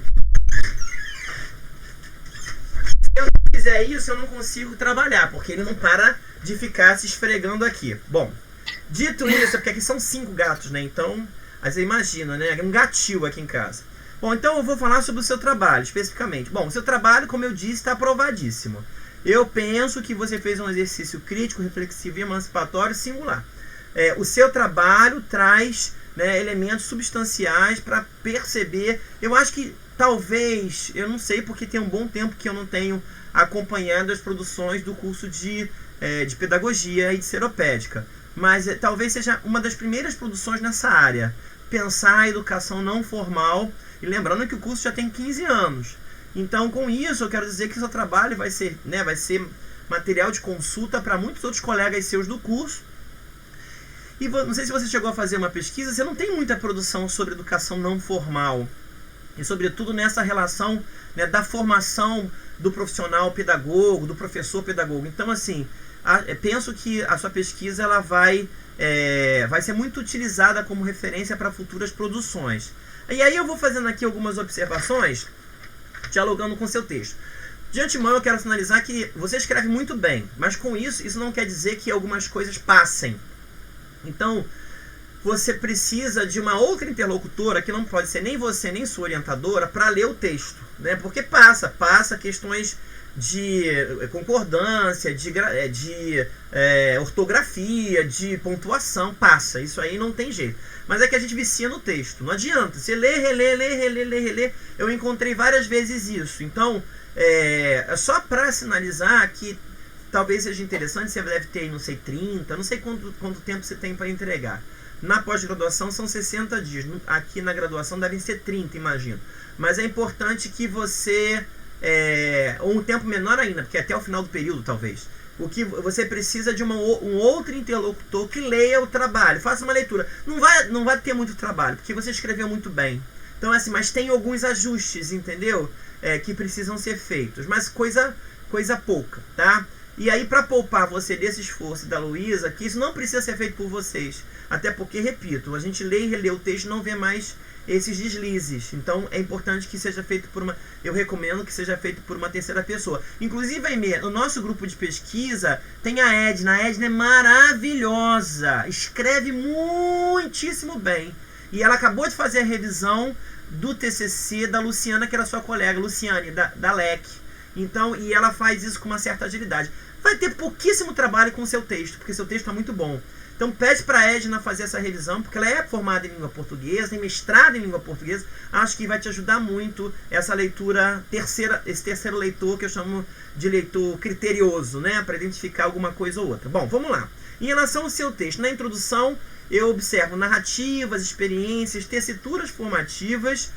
Se eu não fizer isso, eu não consigo trabalhar, porque ele não para de ficar se esfregando aqui. Bom, dito isso, porque aqui são 5 gatos, né? Então, aí você imagina, né? Um gatil aqui em casa. Bom, então eu vou falar sobre o seu trabalho, especificamente. Bom, o seu trabalho, como eu disse, está aprovadíssimo. Eu penso que você fez um exercício crítico, reflexivo e emancipatório singular. O seu trabalho traz, né, elementos substanciais para perceber. Eu acho que talvez, eu não sei, porque tem um bom tempo que eu não tenho acompanhado as produções do curso de pedagogia e de seropédica. Mas talvez seja uma das primeiras produções nessa área. Pensar a educação não formal. E lembrando que o curso já tem 15 anos. Então, com isso, eu quero dizer que o seu trabalho vai ser material de consulta para muitos outros colegas seus do curso. E não sei se você chegou a fazer uma pesquisa, você não tem muita produção sobre educação não formal. E, sobretudo, nessa relação, né, da formação do profissional pedagogo, do professor pedagogo. Então, assim, penso que a sua pesquisa ela vai ser muito utilizada como referência para futuras produções. E aí eu vou fazendo aqui algumas observações, dialogando com o seu texto. De antemão, eu quero sinalizar que você escreve muito bem, mas com isso não quer dizer que algumas coisas passem. Então, você precisa de uma outra interlocutora, que não pode ser nem você, nem sua orientadora, para ler o texto, né? Porque passa questões de concordância, de ortografia, de pontuação, passa. Isso aí não tem jeito. Mas é que a gente vicia no texto. Não adianta. Você lê, relê. Eu encontrei várias vezes isso. Então, só para sinalizar que talvez seja interessante, você deve ter, não sei, 30, não sei quanto tempo você tem para entregar. Na pós-graduação são 60 dias. Aqui na graduação devem ser 30, imagino. Mas é importante que você... ou um tempo menor ainda, porque até o final do período, talvez. O que você precisa de um outro interlocutor que leia o trabalho, faça uma leitura. Não vai ter muito trabalho, porque você escreveu muito bem. Então, assim, mas tem alguns ajustes, entendeu? Que precisam ser feitos, mas coisa pouca, tá? E aí, para poupar você desse esforço da Luísa, que isso não precisa ser feito por vocês. Até porque, repito, a gente lê e relê o texto e não vê mais esses deslizes. Então é importante que seja feito eu recomendo que seja feito por uma terceira pessoa. Inclusive, Aimee, no nosso grupo de pesquisa tem a Edna. A Edna é maravilhosa, escreve muitíssimo bem. E ela acabou de fazer a revisão do TCC da Luciana, que era sua colega, Luciane, da LEC. Então, e ela faz isso com uma certa agilidade. Vai ter pouquíssimo trabalho com o seu texto, porque seu texto está muito bom. Então pede para a Edna fazer essa revisão, porque ela é formada em língua portuguesa, tem mestrado em língua portuguesa. Acho que vai te ajudar muito essa leitura esse terceiro leitor, que eu chamo de leitor criterioso, né, para identificar alguma coisa ou outra. Bom, vamos lá. Em relação ao seu texto, na introdução eu observo narrativas, experiências, tessituras formativas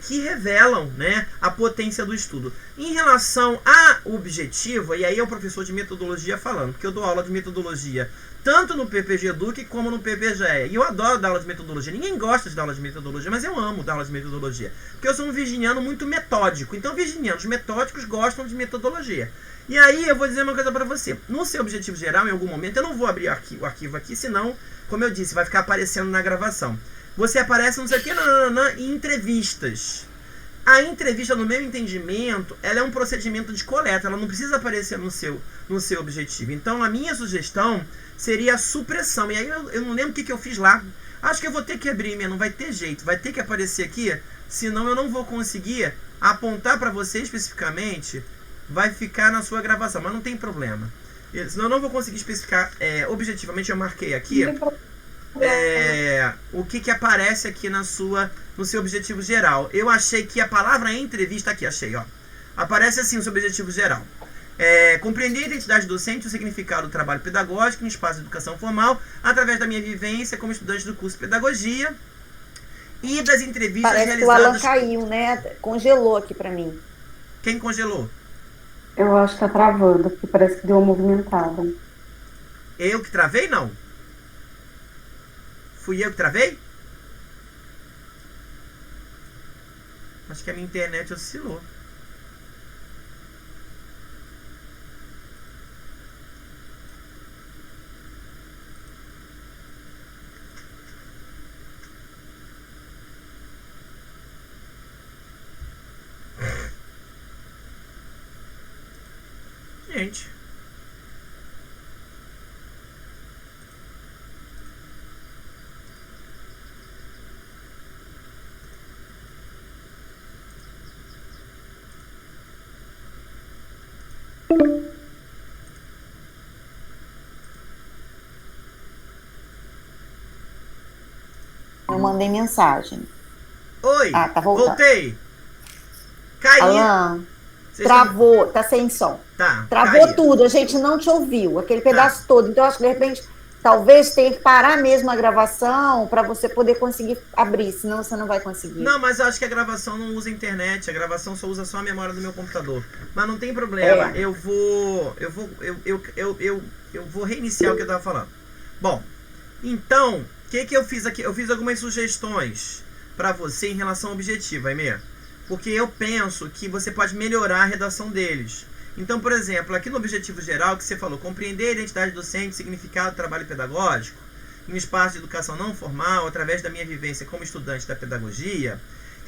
que revelam, né, a potência do estudo. Em relação ao objetivo, e aí é o professor de metodologia falando, porque eu dou aula de metodologia tanto no PPG Eduque como no PPGE. E eu adoro dar aula de metodologia. Ninguém gosta de dar aula de metodologia, mas eu amo dar aula de metodologia. Porque eu sou um virginiano muito metódico. Então, virginianos metódicos gostam de metodologia. E aí, eu vou dizer uma coisa para você. No seu objetivo geral, em algum momento, eu não vou abrir o arquivo aqui, senão, como eu disse, vai ficar aparecendo na gravação. Você aparece, não sei o que, em entrevistas. A entrevista, no meu entendimento, ela é um procedimento de coleta. Ela não precisa aparecer no seu objetivo. Então, a minha sugestão seria a supressão. E aí, eu não lembro o que eu fiz lá. Acho que eu vou ter que abrir, não vai ter jeito. Vai ter que aparecer aqui, senão eu não vou conseguir apontar para você especificamente. Vai ficar na sua gravação, mas não tem problema. Senão eu não vou conseguir especificar objetivamente. Eu marquei aqui o que aparece aqui no seu objetivo geral. Eu achei que a palavra entrevista aqui, achei, ó. Aparece assim no seu objetivo geral. Compreender a identidade docente e o significado do trabalho pedagógico no espaço de educação formal através da minha vivência como estudante do curso de pedagogia E das entrevistas Parece que o Alan realizadas... caiu, né? Congelou aqui para mim. Quem congelou? Eu acho que tá travando, porque parece que deu uma movimentada. Eu que travei, não? Fui eu que travei? Acho que a minha internet oscilou. Gente. Eu mandei mensagem. Oi, tá voltando. voltei. Caí. Alan, Vocês travou, tá sem som. Tá, Travou caí. tudo, a gente não te ouviu, aquele pedaço todo. Então, acho que de repente, talvez tenha que parar mesmo a gravação para você poder conseguir abrir, senão você não vai conseguir. Não, mas eu acho que a gravação não usa internet, a gravação só usa a memória do meu computador. Mas não tem problema, eu vou reiniciar o que eu tava falando. Bom, então, o que eu fiz aqui? Eu fiz algumas sugestões para você em relação ao objetivo, Aimee. Porque eu penso que você pode melhorar a redação deles. Então, por exemplo, aqui no objetivo geral que você falou, compreender a identidade docente, significado do trabalho pedagógico, em um espaço de educação não formal, através da minha vivência como estudante da pedagogia,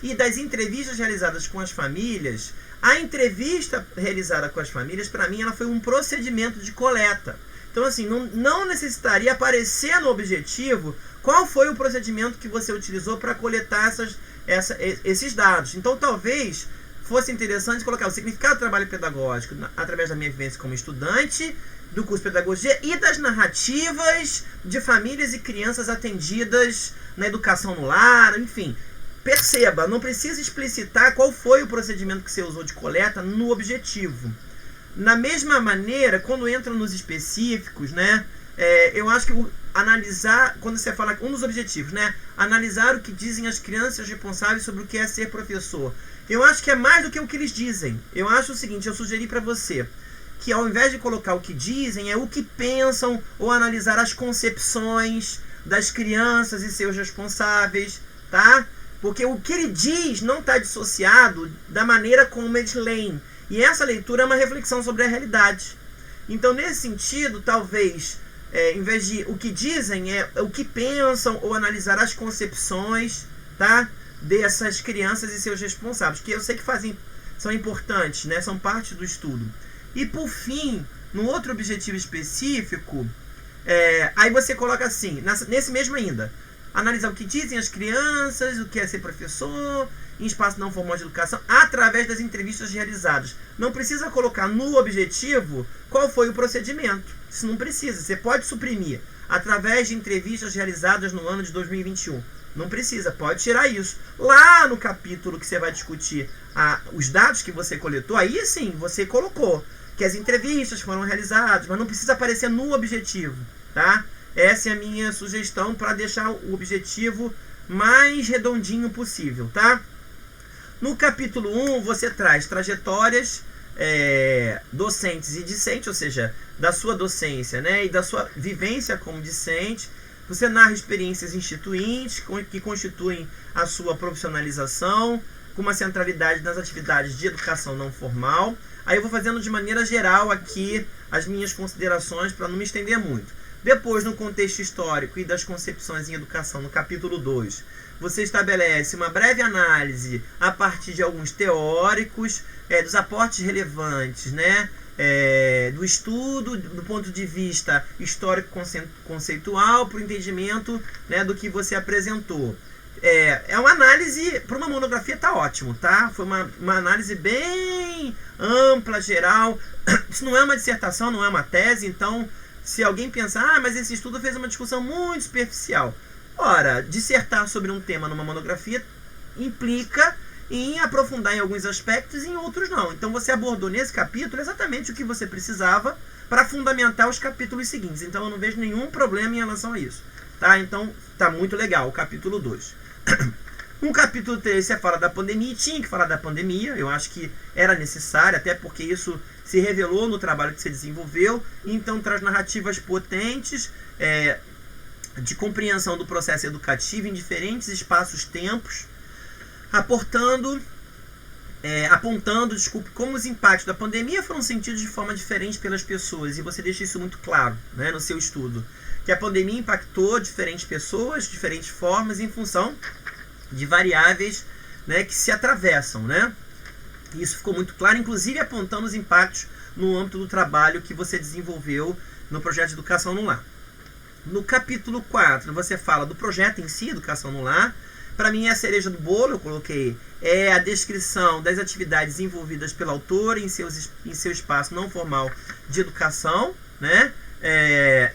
e das entrevistas realizadas com as famílias. A entrevista realizada com as famílias, para mim, ela foi um procedimento de coleta. Então, assim, não necessitaria aparecer no objetivo qual foi o procedimento que você utilizou para coletar esses dados. Então, talvez fosse interessante colocar o significado do trabalho pedagógico através da minha vivência como estudante do curso de pedagogia e das narrativas de famílias e crianças atendidas na educação no lar, enfim. Perceba, não precisa explicitar qual foi o procedimento que você usou de coleta no objetivo. Na mesma maneira, quando entra nos específicos, né, eu acho que analisar, quando você fala um dos objetivos, né, analisar o que dizem as crianças responsáveis sobre o que é ser professor. Eu acho que é mais do que o que eles dizem. Eu acho o seguinte, eu sugeri para você que ao invés de colocar o que dizem, é o que pensam ou analisar as concepções das crianças e seus responsáveis, tá? Porque o que ele diz não está dissociado da maneira como eles leem. E essa leitura é uma reflexão sobre a realidade. Então, nesse sentido, talvez, em vez de o que dizem, é o que pensam ou analisar as concepções, tá, dessas crianças e seus responsáveis, que eu sei que são importantes, né, são parte do estudo. E, por fim, no outro objetivo específico, aí você coloca assim, nesse mesmo ainda, analisar o que dizem as crianças, o que é ser professor, em espaço não formal de educação, através das entrevistas realizadas. Não precisa colocar no objetivo qual foi o procedimento. Isso não precisa. Você pode suprimir através de entrevistas realizadas no ano de 2021. Não precisa, pode tirar isso. Lá no capítulo que você vai discutir os dados que você coletou, aí sim, você colocou que as entrevistas foram realizadas, mas não precisa aparecer no objetivo, tá? Essa é a minha sugestão para deixar o objetivo mais redondinho possível, tá? No capítulo 1, você traz trajetórias docentes e discentes, ou seja, da sua docência, né, e da sua vivência como discente. Você narra experiências instituintes que constituem a sua profissionalização, com uma centralidade nas atividades de educação não formal. Aí eu vou fazendo de maneira geral aqui as minhas considerações para não me estender muito. Depois, no contexto histórico e das concepções em educação, no capítulo 2, você estabelece uma breve análise a partir de alguns teóricos, dos aportes relevantes, né, do estudo do ponto de vista histórico-conceitual para o entendimento, né, do que você apresentou. É uma análise, para uma monografia tá ótimo, tá? Foi uma análise bem ampla, geral. Isso não é uma dissertação, não é uma tese, então se alguém pensar, mas esse estudo fez uma discussão muito superficial. Ora, dissertar sobre um tema numa monografia implica em aprofundar em alguns aspectos e em outros não. Então você abordou nesse capítulo exatamente o que você precisava para fundamentar os capítulos seguintes. Então eu não vejo nenhum problema em relação a isso. Tá? Então tá muito legal o capítulo 2. No capítulo 3 você fala da pandemia, e tinha que falar da pandemia, eu acho que era necessário, até porque isso se revelou no trabalho que você desenvolveu, então traz narrativas potentes, de compreensão do processo educativo em diferentes espaços-tempos, apontando como os impactos da pandemia foram sentidos de forma diferente pelas pessoas, e você deixa isso muito claro, né, no seu estudo, que a pandemia impactou diferentes pessoas, diferentes formas, em função de variáveis, né, que se atravessam, né? Isso ficou muito claro, inclusive apontando os impactos no âmbito do trabalho que você desenvolveu no projeto de Educação no Lar. No capítulo 4, você fala do projeto em si, Educação no Lar. Para mim, é a cereja do bolo, eu coloquei, é a descrição das atividades desenvolvidas pela autora em seu espaço não formal de educação, né?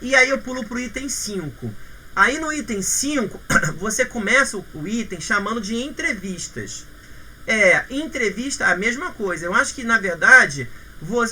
E aí eu pulo para o item 5. Aí no item 5, você começa o item chamando de entrevistas. Entrevista, a mesma coisa. Eu acho que, na verdade,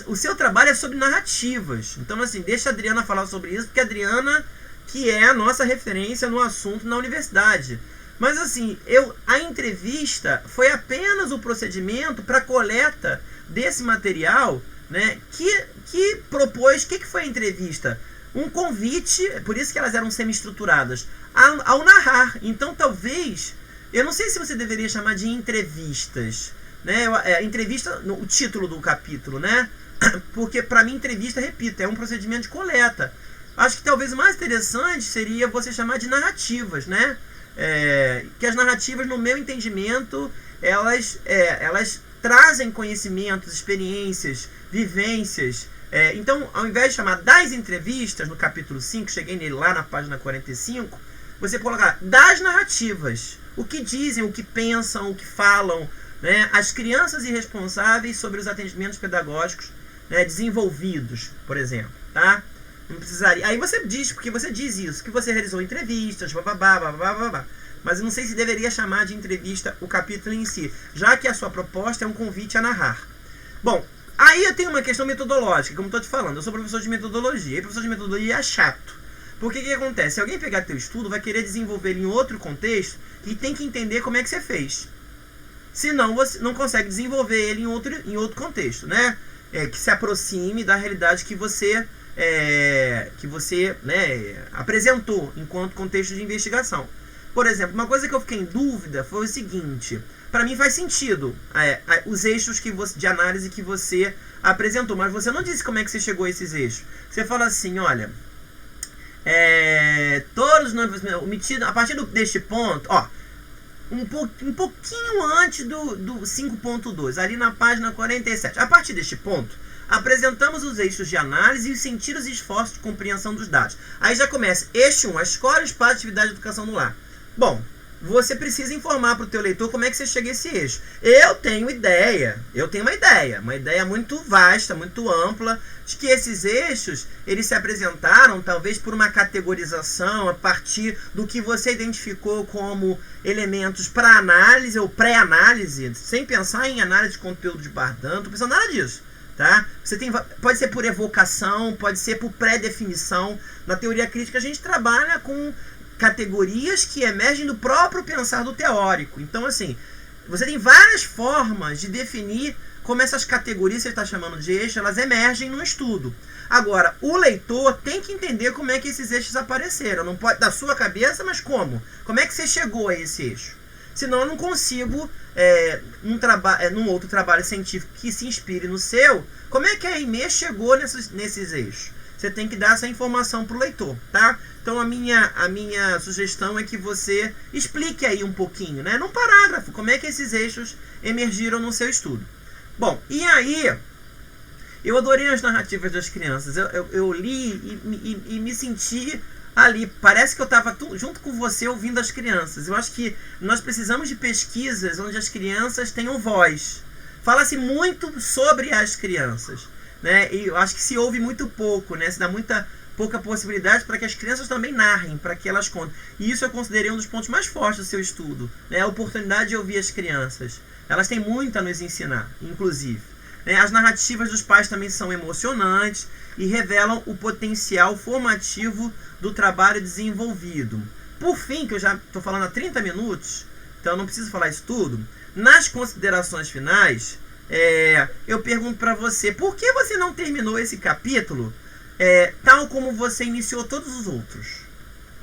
o seu trabalho é sobre narrativas. Então, assim, deixa a Adriana falar sobre isso, porque a Adriana, que é a nossa referência no assunto na universidade. Mas, assim, a entrevista foi apenas o procedimento para a coleta desse material, né, que propôs... O que foi a entrevista? Um convite, por isso que elas eram semi-estruturadas, ao narrar. Então, talvez... Eu não sei se você deveria chamar de entrevistas, né? Entrevista, o título do capítulo, né? Porque, para mim, entrevista, repito, é um procedimento de coleta. Acho que talvez o mais interessante seria você chamar de narrativas, né? Que as narrativas, no meu entendimento, elas trazem conhecimentos, experiências, vivências. Então, ao invés de chamar das entrevistas, no capítulo 5, cheguei nele lá na página 45, você colocar das narrativas. O que dizem, o que pensam, o que falam, né? As crianças irresponsáveis sobre os atendimentos pedagógicos, né, desenvolvidos, por exemplo, tá? Não precisaria. Aí você diz, porque você diz isso, que você realizou entrevistas, bababá. Mas eu não sei se deveria chamar de entrevista o capítulo em si, já que a sua proposta é um convite a narrar. Bom, aí eu tenho uma questão metodológica, como estou te falando. Eu sou professor de metodologia, e professor de metodologia é chato. Porque o que acontece? Se alguém pegar teu estudo, vai querer desenvolver ele em outro contexto e tem que entender como é que você fez. Senão você não consegue desenvolver ele em outro contexto, né? Que se aproxime da realidade que você né, apresentou enquanto contexto de investigação. Por exemplo, uma coisa que eu fiquei em dúvida foi o seguinte: para mim faz sentido os eixos de análise que você apresentou, mas você não disse como é que você chegou a esses eixos. Você fala assim, olha, todos omitidos a partir deste ponto, ó, um pouquinho antes do 5.2, ali na página 47. A partir deste ponto, apresentamos os eixos de análise e os sentidos e esforços de compreensão dos dados. Aí já começa, eixo 1, a escola, espaço, atividade de educação no lar. Bom, você precisa informar para o teu leitor como é que você chega a esse eixo. Eu tenho uma ideia muito vasta, muito ampla, de que esses eixos, eles se apresentaram talvez por uma categorização a partir do que você identificou como elementos para análise ou pré-análise, sem pensar em análise de conteúdo de Bardan, não precisa nada disso. Tá? Pode ser por evocação, pode ser por pré-definição. Na teoria crítica a gente trabalha com categorias que emergem do próprio pensar do teórico. Então, assim, você tem várias formas de definir como essas categorias que você está chamando de eixo, elas emergem no estudo. Agora, o leitor tem que entender como é que esses eixos apareceram. Não pode da sua cabeça, mas como? Como é que você chegou a esse eixo? Senão eu não consigo, num outro trabalho científico que se inspire no seu, como é que a EME chegou nesses eixos? Você tem que dar essa informação para o leitor, tá? Então a minha sugestão é que você explique aí um pouquinho, né, num parágrafo, como é que esses eixos emergiram no seu estudo. Bom, e aí, eu adorei as narrativas das crianças. Eu li e me senti ali, parece que eu estava junto com você ouvindo as crianças. Eu acho que nós precisamos de pesquisas onde as crianças tenham voz. Fala-se muito sobre as crianças, né? E eu acho que se ouve muito pouco, né? Se dá pouca possibilidade para que as crianças também narrem, para que elas contem. E isso eu considerei um dos pontos mais fortes do seu estudo, né? A oportunidade de ouvir as crianças. Elas têm muito a nos ensinar, inclusive. As narrativas dos pais também são emocionantes e revelam o potencial formativo do trabalho desenvolvido. Por fim, que eu já estou falando há 30 minutos, então eu não preciso falar isso tudo. Nas considerações finais, eu pergunto para você, por que você não terminou esse capítulo tal como você iniciou todos os outros?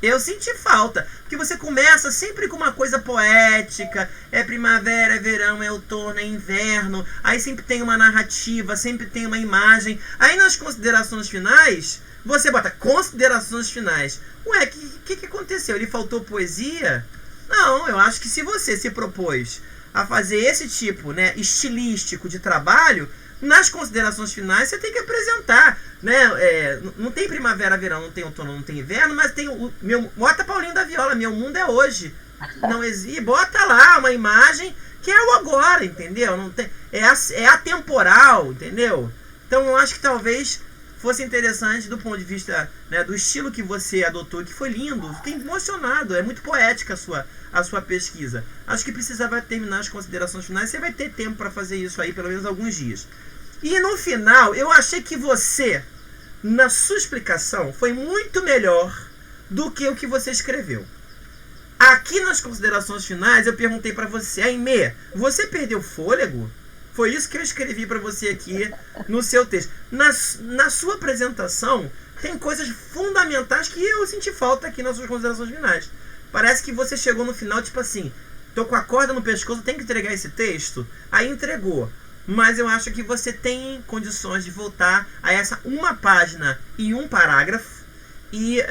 Eu senti falta, porque você começa sempre com uma coisa poética, é primavera, é verão, é outono, é inverno, aí sempre tem uma narrativa, sempre tem uma imagem. Aí nas considerações finais, você bota considerações finais. Ué, o que aconteceu? Ele faltou poesia? Não, eu acho que se você se propôs a fazer esse tipo, né, estilístico de trabalho, nas considerações finais você tem que apresentar, né? Não tem primavera, verão, não tem outono, não tem inverno, mas tem bota Paulinho da Viola, meu mundo é hoje. Não existe, bota lá uma imagem que é o agora, entendeu? Não tem, é atemporal, entendeu? Então eu acho que talvez fosse interessante do ponto de vista, né, do estilo que você adotou, que foi lindo. Fiquei emocionado, é muito poética a sua pesquisa. Acho que precisava terminar as considerações finais. Você vai ter tempo para fazer isso aí, pelo menos alguns dias. E no final, eu achei que você, na sua explicação, foi muito melhor do que o que você escreveu. Aqui nas considerações finais, eu perguntei para você, Aimee, você perdeu fôlego? Foi isso que eu escrevi para você aqui no seu texto. Na sua apresentação, tem coisas fundamentais que eu senti falta aqui nas suas considerações finais. Parece que você chegou no final, tipo assim, tô com a corda no pescoço, tem que entregar esse texto. Aí entregou. Mas eu acho que você tem condições de voltar a essa uma página e um parágrafo. E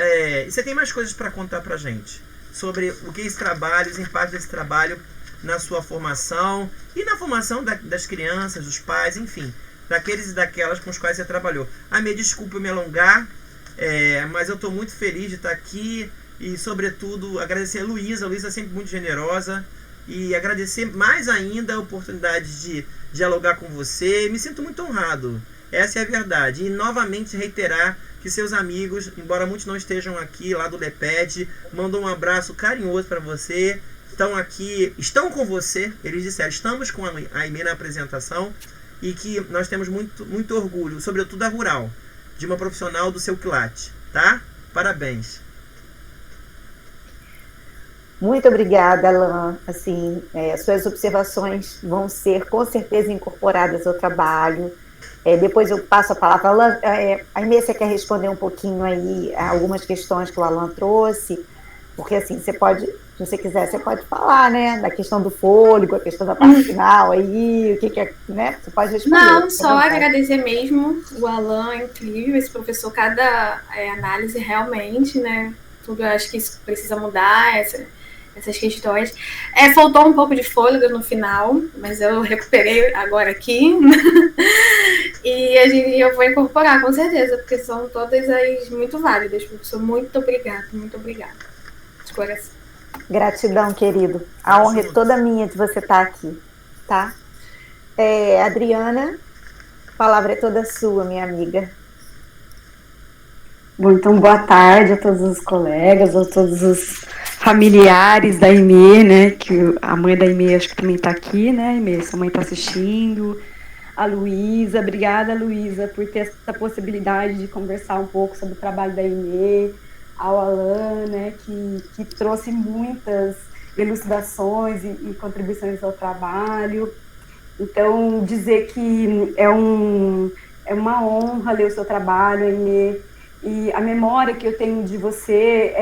você tem mais coisas para contar pra gente sobre o que esse trabalho, os impactos desse trabalho na sua formação e na formação das crianças, dos pais, enfim, daqueles e daquelas com os quais você trabalhou. Me desculpe eu me alongar, mas eu estou muito feliz de estar aqui e, sobretudo, agradecer a Luísa. A Luísa é sempre muito generosa e agradecer mais ainda a oportunidade de dialogar com você. Me sinto muito honrado, essa é a verdade. E, novamente, reiterar que seus amigos, embora muitos não estejam aqui, lá do LEPED, mandam um abraço carinhoso para você. Estão aqui, estão com você, eles disseram, estamos com a Aimee na apresentação e que nós temos muito, muito orgulho, sobretudo a Rural, de uma profissional do seu quilate, tá? Parabéns. Muito obrigada, Alain. Assim, suas observações vão ser com certeza incorporadas ao trabalho. Depois eu passo a palavra. Alain, a Aimee, você quer responder um pouquinho aí a algumas questões que o Alain trouxe? Porque assim, você pode, se você quiser, você pode falar, né, da questão do fôlego, a questão da parte final aí, o que é, né, você pode responder. Não, só agradecer mesmo, o Alain é incrível, esse professor, cada análise realmente, né, tudo eu acho que isso precisa mudar, essas questões. Faltou um pouco de fôlego no final, mas eu recuperei agora aqui, e eu vou incorporar, com certeza, porque são todas as muito válidas, professor, muito obrigada, de coração. Gratidão, querido. A honra é toda minha de você estar aqui, tá? Adriana, a palavra é toda sua, minha amiga. Bom, então boa tarde a todos os colegas, a todos os familiares da Aimee, né? Que a mãe da Aimee acho que também está aqui, né, Aimee? Sua mãe está assistindo. A Luísa, obrigada, Luísa, por ter essa possibilidade de conversar um pouco sobre o trabalho da Aimee. Ao Alain, né, que trouxe muitas elucidações e contribuições ao trabalho. Então, dizer que é uma honra ler o seu trabalho, Aimee, e a memória que eu tenho de você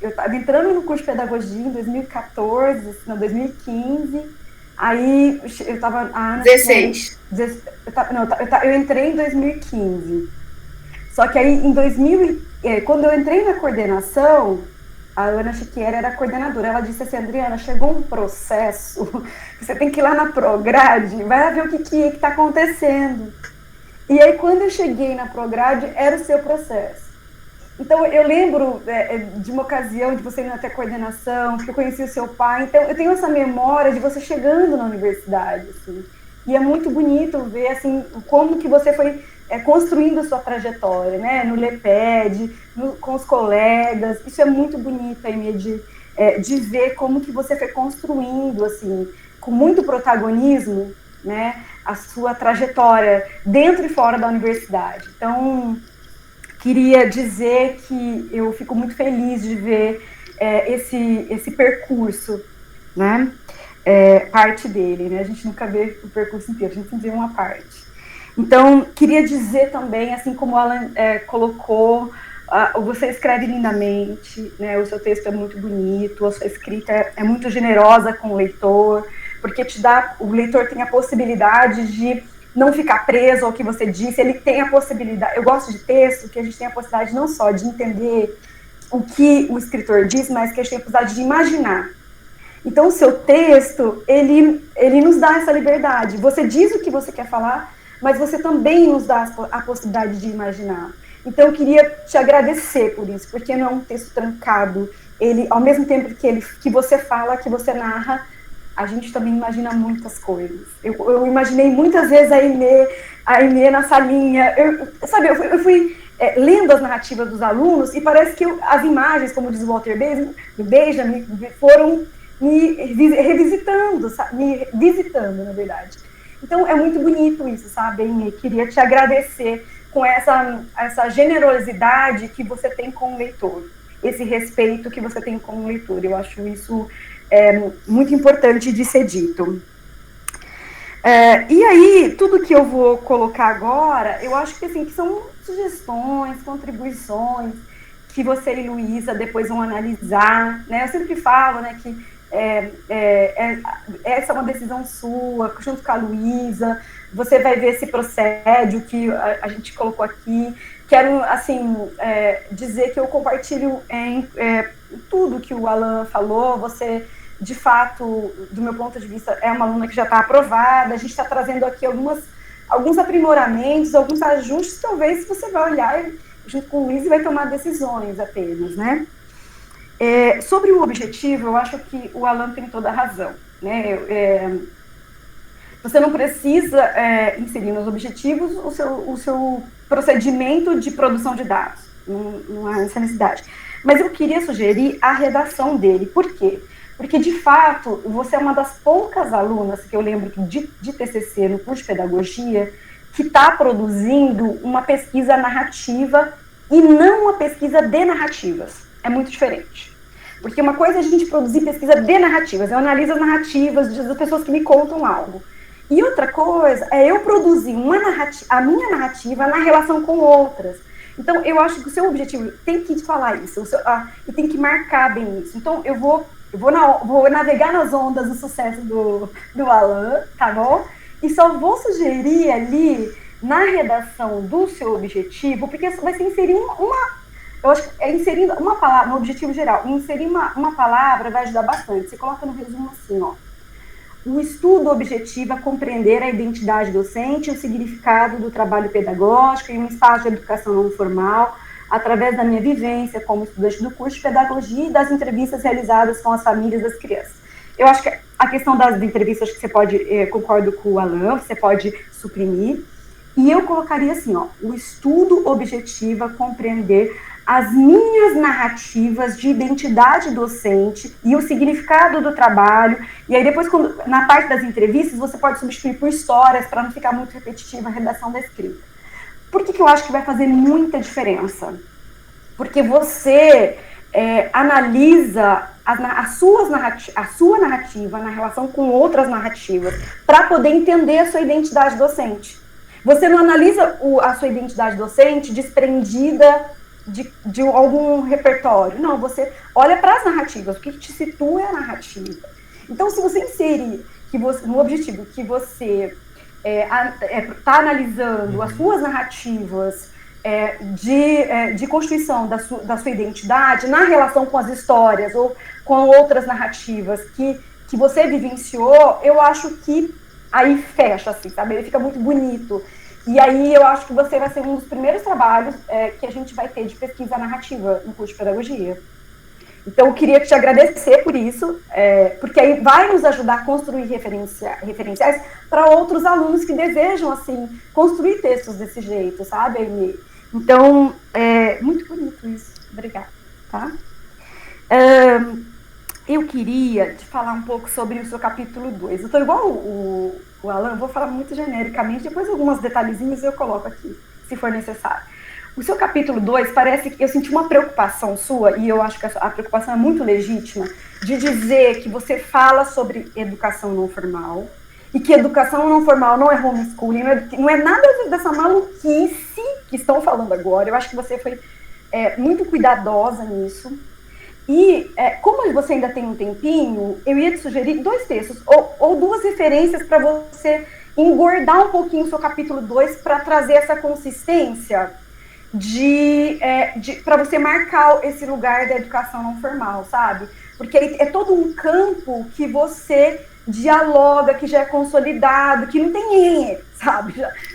eu estava entrando no curso de pedagogia em 2014, não, 2015, aí eu estava... 16. Eu entrei em 2015. Só que aí, quando eu entrei na coordenação, a Ana Chiquiera era a coordenadora. Ela disse assim, Adriana, chegou um processo, você tem que ir lá na Prograde, vai lá ver o que está acontecendo. E aí, quando eu cheguei na Prograde, era o seu processo. Então, eu lembro de uma ocasião de você ir até a coordenação, que eu conheci o seu pai. Então, eu tenho essa memória de você chegando na universidade, assim. E é muito bonito ver, assim, como que você foi construindo a sua trajetória, né? No LEPED, com os colegas. Isso é muito bonito, Aimee, de ver como que você foi construindo, assim, com muito protagonismo, né? A sua trajetória dentro e fora da universidade. Então, queria dizer que eu fico muito feliz de ver esse percurso, né? Parte dele, né? A gente nunca vê o percurso inteiro, a gente sempre vê uma parte. Então, queria dizer também, assim como o Alan colocou, você escreve lindamente, né? O seu texto é muito bonito, a sua escrita é muito generosa com o leitor, porque o leitor tem a possibilidade de não ficar preso ao que você disse, ele tem a possibilidade, eu gosto de texto que a gente tem a possibilidade não só de entender o que o escritor diz, mas que a gente tem a possibilidade de imaginar. Então, o seu texto, ele nos dá essa liberdade. Você diz o que você quer falar, mas você também nos dá a possibilidade de imaginar. Então, eu queria te agradecer por isso, porque não é um texto trancado. Ele, ao mesmo tempo que você fala, que você narra, a gente também imagina muitas coisas. Eu imaginei muitas vezes a Aimee na salinha. Eu fui lendo as narrativas dos alunos e parece que as imagens, como diz o Walter Benjamin, foram me revisitando, me visitando, na verdade. Então, é muito bonito isso, sabe, Aimee? Queria te agradecer com essa generosidade que você tem com o leitor, esse respeito que você tem com o leitor. Eu acho isso muito importante de ser dito. E aí, tudo que eu vou colocar agora, eu acho que, assim, que são sugestões, contribuições, que você e Luísa depois vão analisar, né? Eu sempre falo, né, que essa é uma decisão sua, junto com a Luísa, você vai ver se procede o que a gente colocou aqui. Quero, assim, dizer que eu compartilho tudo que o Alan falou. Você, de fato, do meu ponto de vista, é uma aluna que já está aprovada. A gente está trazendo aqui alguns aprimoramentos, alguns ajustes, talvez você vai olhar junto com o Luiz e vai tomar decisões apenas, né? Sobre o objetivo, eu acho que o Alan tem toda a razão, né? Você não precisa inserir nos objetivos o seu procedimento de produção de dados, não há essa necessidade. Mas eu queria sugerir a redação dele. Por quê? Porque, de fato, você é uma das poucas alunas que eu lembro de TCC no curso de pedagogia que está produzindo uma pesquisa narrativa e não uma pesquisa de narrativas. É muito diferente. Porque uma coisa é a gente produzir pesquisa de narrativas, eu analiso as narrativas das pessoas que me contam algo. E outra coisa é eu produzir a minha narrativa na relação com outras. Então, eu acho que o seu objetivo tem que falar isso, e tem que marcar bem isso. Então, eu vou navegar nas ondas do sucesso do Alan, tá bom? E só vou sugerir ali, na redação do seu objetivo, porque vai ser inserir eu acho que inserindo uma palavra, no objetivo geral, inserir uma palavra vai ajudar bastante. Você coloca no resumo assim, ó. O estudo objetiva é compreender a identidade docente, o significado do trabalho pedagógico e um espaço de educação não formal, através da minha vivência como estudante do curso de pedagogia e das entrevistas realizadas com as famílias das crianças. Eu acho que a questão das entrevistas, que você pode, concordo com o Alan, você pode suprimir. E eu colocaria assim, ó, o estudo objetiva compreender as minhas narrativas de identidade docente e o significado do trabalho. E aí depois, na parte das entrevistas, você pode substituir por histórias para não ficar muito repetitiva a redação da escrita. Por que eu acho que vai fazer muita diferença? Porque você analisa a sua narrativa na relação com outras narrativas para poder entender a sua identidade docente. Você não analisa a sua identidade docente desprendida de algum repertório. Não, você olha para as narrativas, o que te situa é a narrativa. Então, se você inserir no objetivo que você está analisando as suas narrativas de constituição da sua identidade na relação com as histórias ou com outras narrativas que você vivenciou, eu acho que aí fecha, assim, sabe? Ele fica muito bonito. E aí eu acho que você vai ser um dos primeiros trabalhos que a gente vai ter de pesquisa narrativa no curso de pedagogia. Então, eu queria te agradecer por isso, porque aí vai nos ajudar a construir referenciais para outros alunos que desejam, assim, construir textos desse jeito, sabe, Aimee? Então, muito bonito isso. Obrigada, tá? Eu queria te falar um pouco sobre o seu capítulo 2. Eu estou igual o Alan, vou falar muito genericamente, depois alguns detalhezinhos eu coloco aqui, se for necessário. O seu capítulo 2 parece que eu senti uma preocupação sua, e eu acho que a preocupação é muito legítima, de dizer que você fala sobre educação não formal, e que educação não formal não é homeschooling, não é nada dessa maluquice que estão falando agora. Eu acho que você foi muito cuidadosa nisso. E como você ainda tem um tempinho, eu ia te sugerir 2 textos, ou 2 referências para você engordar um pouquinho o seu capítulo 2 para trazer essa consistência para você marcar esse lugar da educação não formal, sabe? Porque é todo um campo que você dialoga, que já é consolidado, que não tem sabe?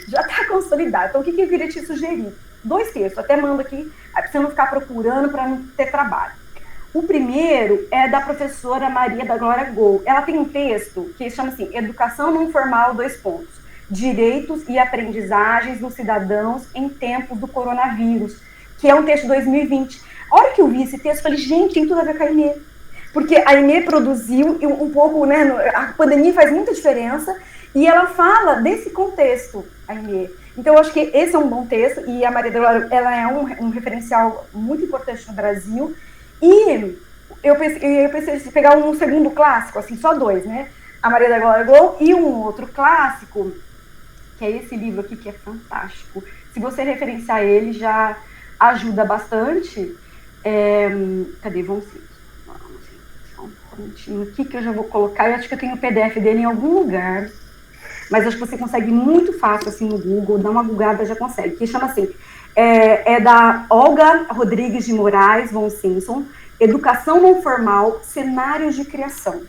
Já está consolidado. Então, o que eu queria te sugerir? 2 textos, até mando aqui, para você não ficar procurando, para não ter trabalho. O primeiro é da professora Maria da Glória Gol. Ela tem um texto que chama assim, Educação Não Formal, 2 pontos. Direitos e aprendizagens dos cidadãos em tempos do coronavírus, que é um texto de 2020. A hora que eu vi esse texto, eu falei, gente, tem tudo a ver com a Aimee. Porque a Aimee produziu um pouco, né, a pandemia faz muita diferença, e ela fala desse contexto, a Aimee. Então, eu acho que esse é um bom texto, e a Maria da Glória, ela é um referencial muito importante no Brasil, e eu pensei em pegar um segundo clássico, assim, só 2, né? A Maria da Glória Gol e um outro clássico, que é esse livro aqui, que é fantástico. Se você referenciar ele, já ajuda bastante. Cadê? Vamos ver. Só um pontinho aqui que eu já vou colocar. Eu acho que eu tenho o PDF dele em algum lugar. Mas acho que você consegue muito fácil, assim, no Google. Dá uma googada, já consegue. Que chama assim, é da Olga Rodrigues de Moraes von Simpson, Educação Não Formal, Cenários de Criação.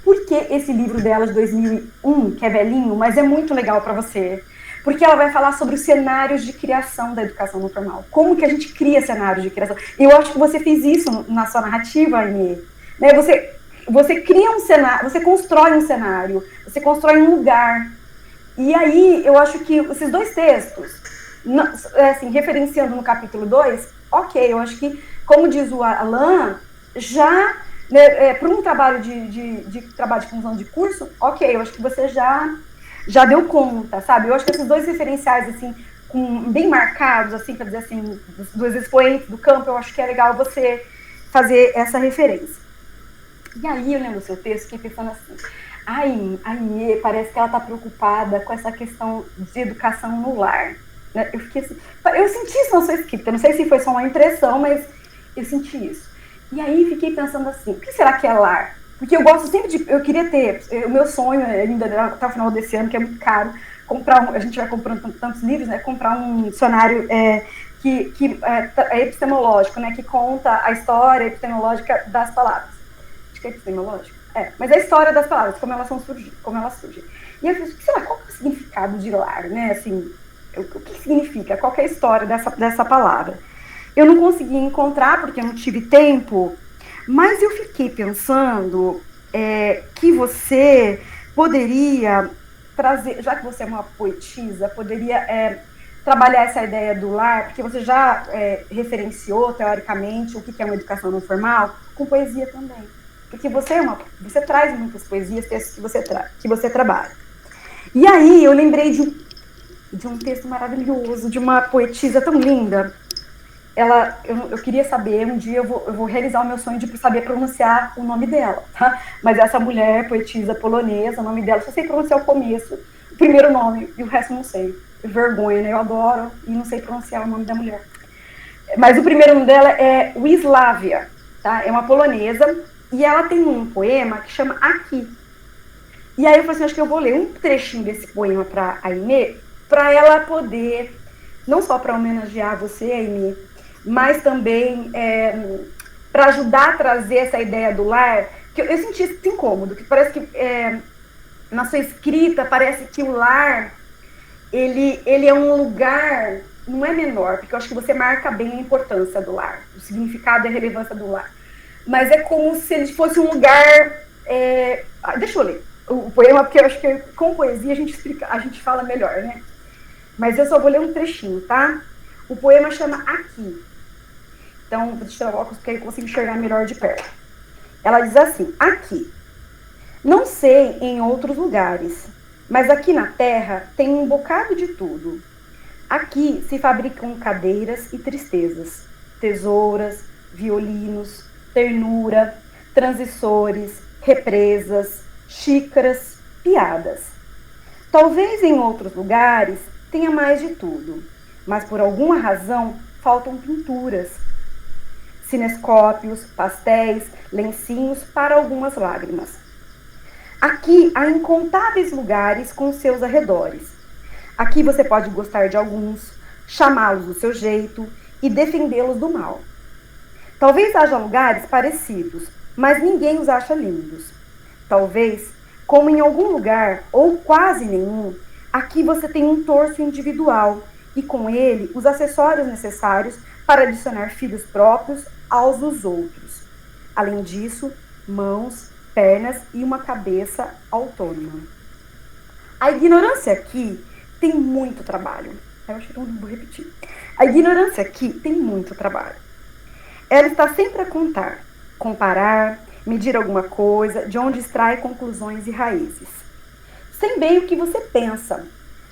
Por que esse livro dela de 2001, que é velhinho, mas é muito legal para você? Porque ela vai falar sobre os cenários de criação da educação não formal. Como que a gente cria cenários de criação. E eu acho que você fez isso na sua narrativa, Aimee. Né? Você cria um cenário, você constrói um cenário, você constrói um lugar. E aí, eu acho que esses 2 textos, assim, referenciando no capítulo 2, ok, eu acho que, como diz o Alain, já... para um trabalho de trabalho de conclusão de curso, ok, eu acho que você já deu conta, sabe? Eu acho que esses 2 referenciais, assim, bem marcados, assim, para dizer assim, 2 expoentes do campo, eu acho que é legal você fazer essa referência. E aí, eu lembro do seu texto, fiquei pensando assim, a Aimee parece que ela está preocupada com essa questão de educação no lar. Né? Eu senti isso na sua escrita, não sei se foi só uma impressão, mas eu senti isso. E aí fiquei pensando assim, o que será que é lar? Porque eu gosto sempre eu queria ter, o meu sonho ainda até o final desse ano, que é muito caro, a gente vai comprando tantos livros, né, comprar um dicionário que é epistemológico, né, que conta a história epistemológica das palavras. Acho que é epistemológico? Mas a história das palavras, como elas surgem. E eu falei, qual que é o significado de lar, né, assim, o que significa, qual que é a história dessa palavra? Eu não consegui encontrar, porque eu não tive tempo, mas eu fiquei pensando que você poderia trazer, já que você é uma poetisa, poderia trabalhar essa ideia do lar, porque você já referenciou, teoricamente, o que é uma educação não formal, com poesia também. Porque você traz muitas poesias, textos que você trabalha. E aí eu lembrei de um texto maravilhoso, de uma poetisa tão linda. Eu queria saber, um dia eu vou realizar o meu sonho de saber pronunciar o nome dela, tá? Mas essa mulher, poetisa polonesa, o nome dela, só sei pronunciar o começo, o primeiro nome, e o resto não sei. Vergonha, né? Eu adoro e não sei pronunciar o nome da mulher. Mas o primeiro nome dela é Wisławia, tá? É uma polonesa, e ela tem um poema que chama Aqui. E aí eu falei assim, acho que eu vou ler um trechinho desse poema para a Aimee, para ela poder, não só para homenagear você, Aimee, mas também para ajudar a trazer essa ideia do lar, que eu senti esse incômodo, que parece que na sua escrita parece que o lar, ele é um lugar, não é menor, porque eu acho que você marca bem a importância do lar, o significado e a relevância do lar, mas é como se ele fosse um lugar, deixa eu ler o poema, porque eu acho que com poesia a gente fala melhor, né? Mas eu só vou ler um trechinho, tá? O poema chama Aqui. Então, vou tirar o óculos porque eu consigo enxergar melhor de perto. Ela diz assim, aqui. Não sei em outros lugares, mas aqui na Terra tem um bocado de tudo. Aqui se fabricam cadeiras e tristezas, tesouras, violinos, ternura, transissores, represas, xícaras, piadas. Talvez em outros lugares tenha mais de tudo, mas por alguma razão faltam pinturas, cinescópios, pastéis, lencinhos para algumas lágrimas. Aqui há incontáveis lugares com seus arredores. Aqui você pode gostar de alguns, chamá-los do seu jeito e defendê-los do mal. Talvez haja lugares parecidos, mas ninguém os acha lindos. Talvez, como em algum lugar, ou quase nenhum, aqui você tem um torso individual e com ele os acessórios necessários para adicionar filhos próprios aos dos outros. Além disso, mãos, pernas e uma cabeça autônoma. A ignorância aqui tem muito trabalho. Eu acho que eu não vou repetir. A ignorância aqui tem muito trabalho. Ela está sempre a contar, comparar, medir alguma coisa, de onde extrai conclusões e raízes. Sem bem o que você pensa,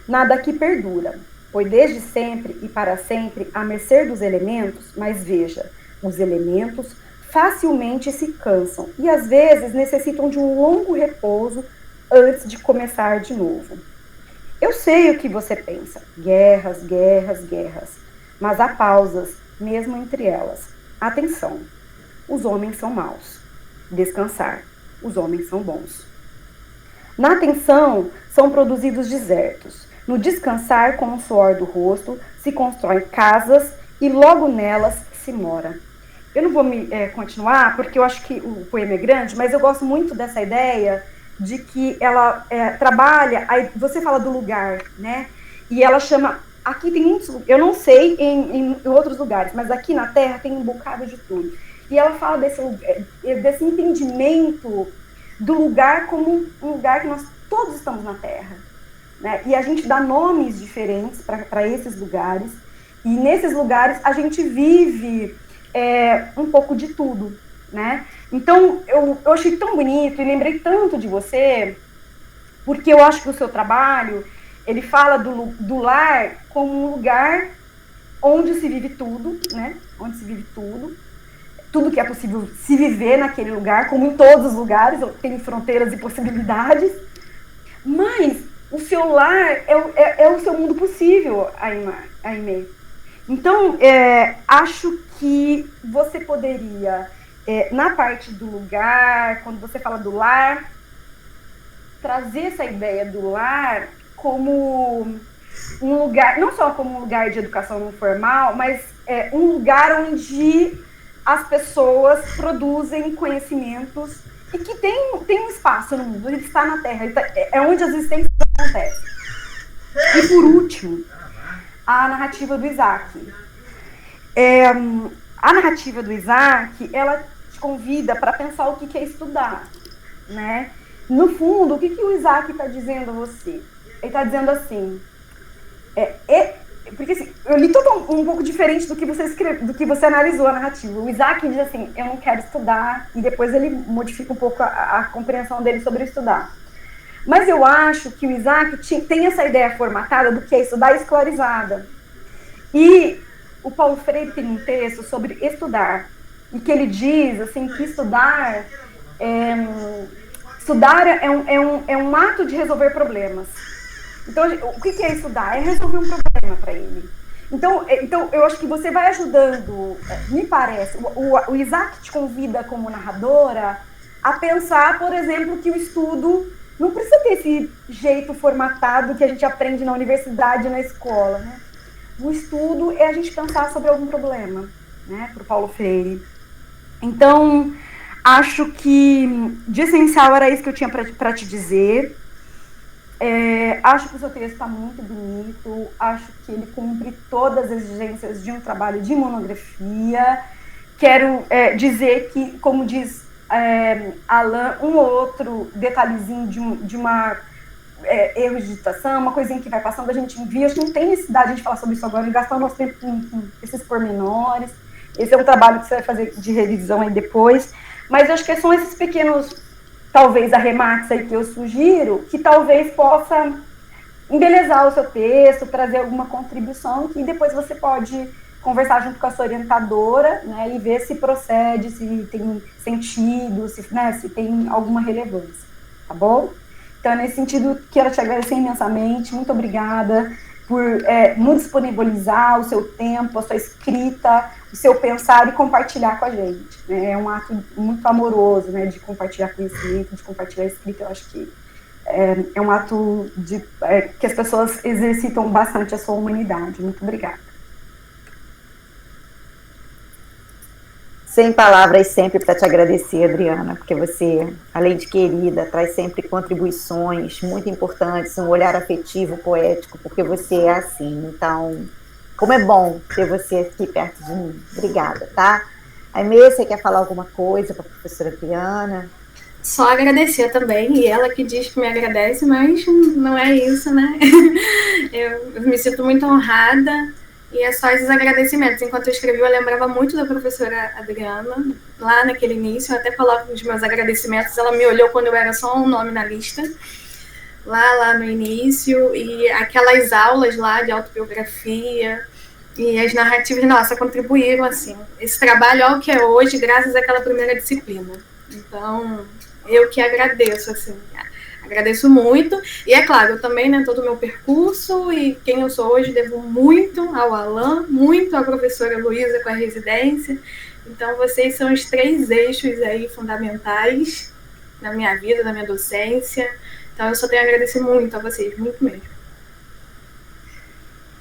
nada aqui perdura, pois desde sempre e para sempre à mercê dos elementos, mas veja, os elementos facilmente se cansam e às vezes necessitam de um longo repouso antes de começar de novo. Eu sei o que você pensa, guerras, guerras, guerras, mas há pausas, mesmo entre elas. Atenção, os homens são maus. Descansar, os homens são bons. Na atenção, são produzidos desertos. No descansar, com o suor do rosto, se constroem casas e logo nelas se mora. Eu não vou continuar, porque eu acho que o poema é grande, mas eu gosto muito dessa ideia de que ela trabalha, aí você fala do lugar, né? E ela chama, aqui tem muitos, eu não sei em outros lugares, mas aqui na Terra tem um bocado de tudo. E ela fala desse entendimento do lugar como um lugar que nós todos estamos na Terra, né? E a gente dá nomes diferentes para esses lugares, e nesses lugares a gente vive um pouco de tudo, né? Então, eu achei tão bonito e lembrei tanto de você, porque eu acho que o seu trabalho, ele fala do lar como um lugar onde se vive tudo, né? Onde se vive tudo que é possível se viver naquele lugar, como em todos os lugares, tem fronteiras e possibilidades, mas o seu lar é o seu mundo possível, Aimee. Então, acho que você poderia, na parte do lugar, quando você fala do lar, trazer essa ideia do lar como um lugar, não só como um lugar de educação não formal, mas um lugar onde as pessoas produzem conhecimentos e que tem um espaço no mundo, ele está na Terra, é onde as existências acontecem. E por último, a narrativa do Isaac. A narrativa do Isaac, ela te convida para pensar o que é estudar, né? No fundo, o que o Isaac está dizendo a você? Ele está dizendo assim, porque assim, eu li um pouco diferente do que você escreveu, do que você analisou a narrativa. O Isaac diz assim, eu não quero estudar, e depois ele modifica um pouco a compreensão dele sobre estudar. Mas eu acho que o Isaac tem essa ideia formatada do que é estudar escolarizada. E o Paulo Freire tem um texto sobre estudar, e que ele diz assim, que estudar é um ato de resolver problemas. Então, o que é estudar? É resolver um problema para ele. Então, eu acho que você vai ajudando, me parece, o Isaac te convida como narradora a pensar, por exemplo, que o estudo não precisa ter esse jeito formatado que a gente aprende na universidade e na escola, né? O estudo é a gente pensar sobre algum problema, né, para o Paulo Freire. Então, acho que de essencial era isso que eu tinha para te dizer. Acho que o seu texto está muito bonito, acho que ele cumpre todas as exigências de um trabalho de monografia. Quero dizer que, como diz Alain, um ou outro detalhezinho de uma erro de digitação, uma coisinha que vai passando, a gente envia. Acho que não tem necessidade de a gente falar sobre isso agora, gastar o nosso tempo com esses pormenores. Esse é um trabalho que você vai fazer de revisão aí depois. Mas eu acho que são esses pequenos, talvez, arremates aí que eu sugiro, que talvez possa embelezar o seu texto, trazer alguma contribuição, que depois você pode conversar junto com a sua orientadora, né, e ver se procede, se tem sentido, se, né, se tem alguma relevância, tá bom? Então, nesse sentido, quero te agradecer imensamente, muito obrigada por nos disponibilizar o seu tempo, a sua escrita, o seu pensar e compartilhar com a gente. Né? É um ato muito amoroso, né, de compartilhar conhecimento, de compartilhar escrita. Eu acho que é um ato que as pessoas exercitam bastante a sua humanidade. Muito obrigada. Sem palavras sempre para te agradecer, Adriana, porque você, além de querida, traz sempre contribuições muito importantes, um olhar afetivo, poético, porque você é assim. Então, como é bom ter você aqui perto de mim. Obrigada, tá? Aimee, você quer falar alguma coisa para a professora Adriana? Só agradecer também, e ela que diz que me agradece, mas não é isso, né? Eu me sinto muito honrada. E é só esses agradecimentos. Enquanto eu escrevi, eu lembrava muito da professora Adriana, lá naquele início. Eu até coloco os meus agradecimentos. Ela me olhou quando eu era só um nome na lista, lá no início. E aquelas aulas lá de autobiografia e as narrativas, nossa, contribuíram, assim. Esse trabalho é o que é hoje, graças àquela primeira disciplina. Então, eu que agradeço, assim. Agradeço muito, e é claro, eu também, né, todo o meu percurso e quem eu sou hoje, devo muito ao Alan, muito à professora Luísa com a residência. Então, vocês são os 3 eixos aí fundamentais na minha vida, na minha docência. Então, eu só tenho a agradecer muito a vocês, muito mesmo.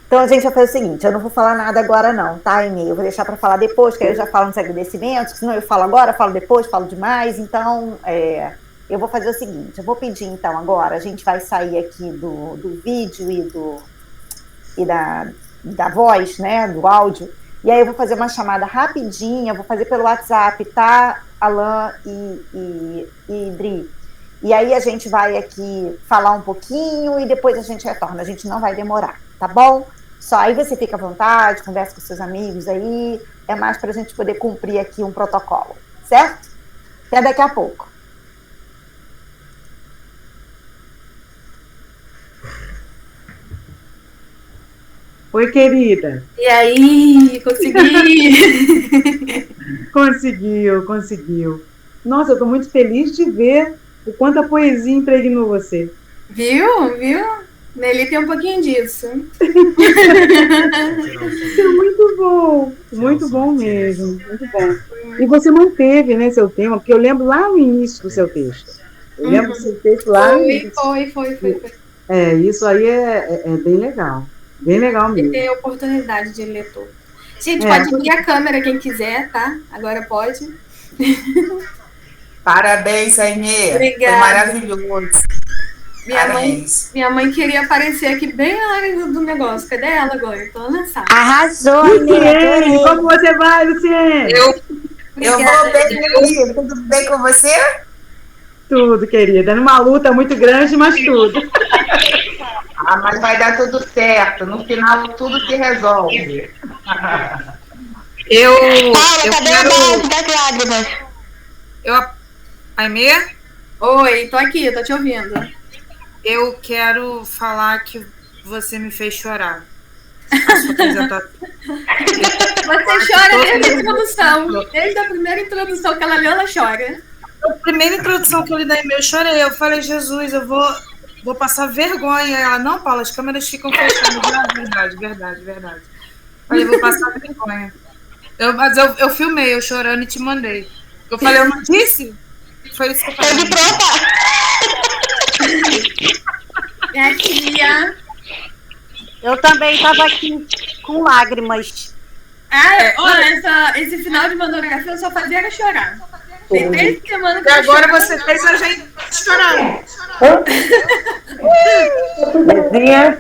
Então, a gente vai fazer o seguinte, eu não vou falar nada agora não, tá, Aimee? Eu vou deixar para falar depois, que aí eu já falo nos agradecimentos, senão eu falo agora, falo depois, falo demais, então... Eu vou fazer o seguinte, eu vou pedir então agora, a gente vai sair aqui do vídeo e da voz, né, do áudio, e aí eu vou fazer uma chamada rapidinha, vou fazer pelo WhatsApp, tá, Alan e Dri? E aí a gente vai aqui falar um pouquinho e depois a gente retorna, a gente não vai demorar, tá bom? Só aí você fica à vontade, conversa com seus amigos aí, é mais para a gente poder cumprir aqui um protocolo, certo? Até daqui a pouco. Oi, querida. E aí, consegui! Conseguiu. Nossa, eu estou muito feliz de ver o quanto a poesia impregnou você. Viu? Nelly tem um pouquinho disso. Isso é muito bom mesmo, muito bom. E você manteve, né, seu tema, porque eu lembro lá no início do seu texto. Eu lembro do seu texto lá no início. Foi. Isso aí é bem legal. Bem legal mesmo. Ter a oportunidade de ler tudo. Gente, pode abrir a câmera quem quiser, tá? Agora pode. Parabéns, Aimee. Obrigada. Foi maravilhoso. Minha mãe queria aparecer aqui bem na hora do negócio. Cadê ela agora? Então, na sala. Arrasou, Luciene, como você vai, Luciene? Eu vou bem, querida. Tudo bem com você? Tudo, querida. Numa luta muito grande, mas tudo. Mas vai dar tudo certo. No final, tudo se resolve. Paula, cadê quero... a base das lágrimas? Aimee? Oi, tô aqui, tô te ouvindo. Eu quero falar que você me fez chorar. A sua apresentação. Você chora desde a introdução. Desde a primeira introdução que ela leu, ela chora. A primeira introdução que eu li da Aimee, eu chorei. Eu falei, Jesus, eu vou passar vergonha. Ela, não, Paula, as câmeras ficam fechando. Verdade. Falei, vou passar vergonha. Mas eu filmei, eu chorando e te mandei. Eu falei, eu não disse? Foi isso que eu falei. Tô de pronta. Minha tia. Eu também estava aqui com lágrimas. Olha, esse final de monografia eu só fazia era chorar. Tem 3 semanas que E agora você fez a gente chorar. Vizinha.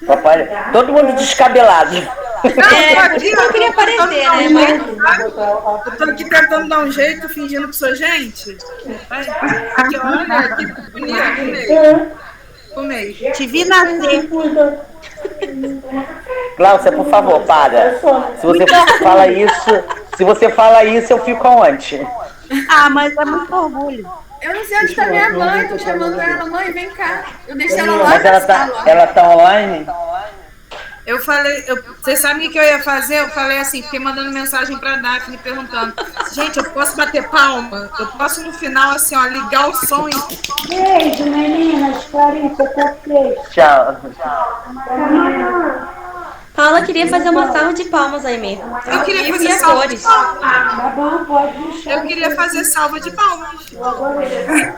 Papai, todo mundo descabelado. Por isso eu queria aparecer, né? Eu tô aqui tentando dar um jeito, fingindo que sou gente. Aqui, olha, que bonito. Fumei. Te vi nascer. Cláudia, por favor, para. Se você fala isso, eu fico aonde? Mas é muito orgulho. Eu não sei onde está minha mãe, tô chamando ela, mãe, vem cá. Eu deixei ela lá Mas na sala. ela tá online? Eu falei, vocês sabem o que eu ia fazer? Eu falei assim, fiquei mandando mensagem pra Daphne perguntando: gente, eu posso bater palma? Eu posso no final, assim, ó, ligar o som e. Beijo, meninas. Clarissa, café. Tchau. Paula queria fazer uma salva de palmas aí mesmo. Eu queria fazer Queria salva de flores. palmas. Tá bom, pode deixar. Eu queria fazer salva de palmas.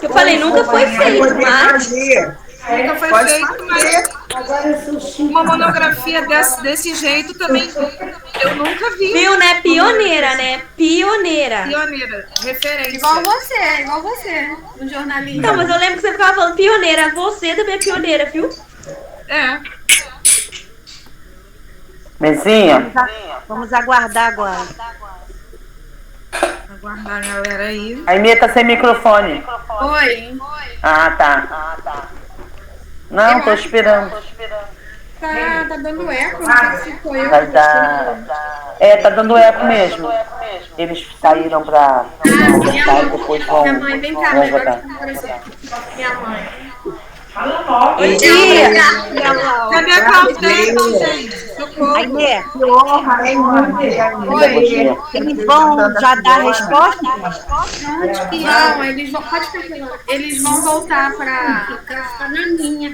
Eu falei, nunca foi feito, mas. Nunca foi feito, mas uma monografia desse jeito também eu nunca vi. Viu, né? Pioneira, né? Pioneira. Pioneira, referência. Igual você, no jornalismo. Então, mas eu lembro que você ficava falando pioneira. Você também é pioneira, viu? É. Mezinha? Vamos aguardar agora. Aguardar a galera aí. A Emê tá sem microfone. Oi. Ah, tá. Não, tô esperando. Tá dando eco, não sei se ficou eu. Vai dar. Tá dando eco mesmo. Eles saíram pra votar e depois vão. Minha mãe, vem cá, vão melhor votar. que apareceu. Minha mãe. Bom dia! Cadê a Claudete, gente? Socorro. Aimee, Que honra, hein, mãe? eles vão já dar a resposta? Não, eles vão. Pode continuar. Eles vão voltar pra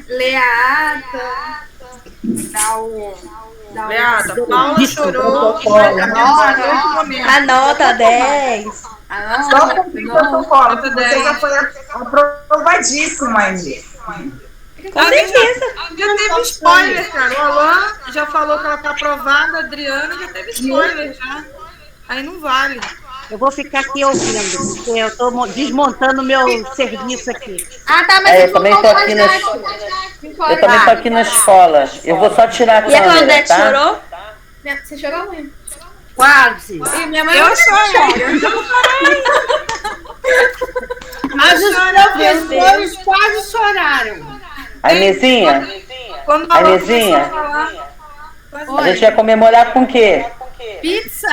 ler a ata, dar o. Beata, Paula chorou. A nota 10. Só com o protocolo, que você já foi aprovadíssima, Aimee. Com certeza. Já teve spoiler, cara. O Alan já falou que ela tá aprovada, a Adriana já teve spoiler já. Aí não vale. Eu vou ficar aqui ouvindo, porque eu estou desmontando meu serviço aqui. Ah, tá, mas Eu também tô aqui na Eu também tô aqui na escola. Eu vou só tirar a E a câmera, Claudete tá? chorou? Você chorou, mãe? Quase. E minha mãe Eu chorei. Mas os professores quase choraram. Aí, Mezinha? Quando Aí, falou Mezinha? falar, A gente vai comemorar com o quê? Pizza!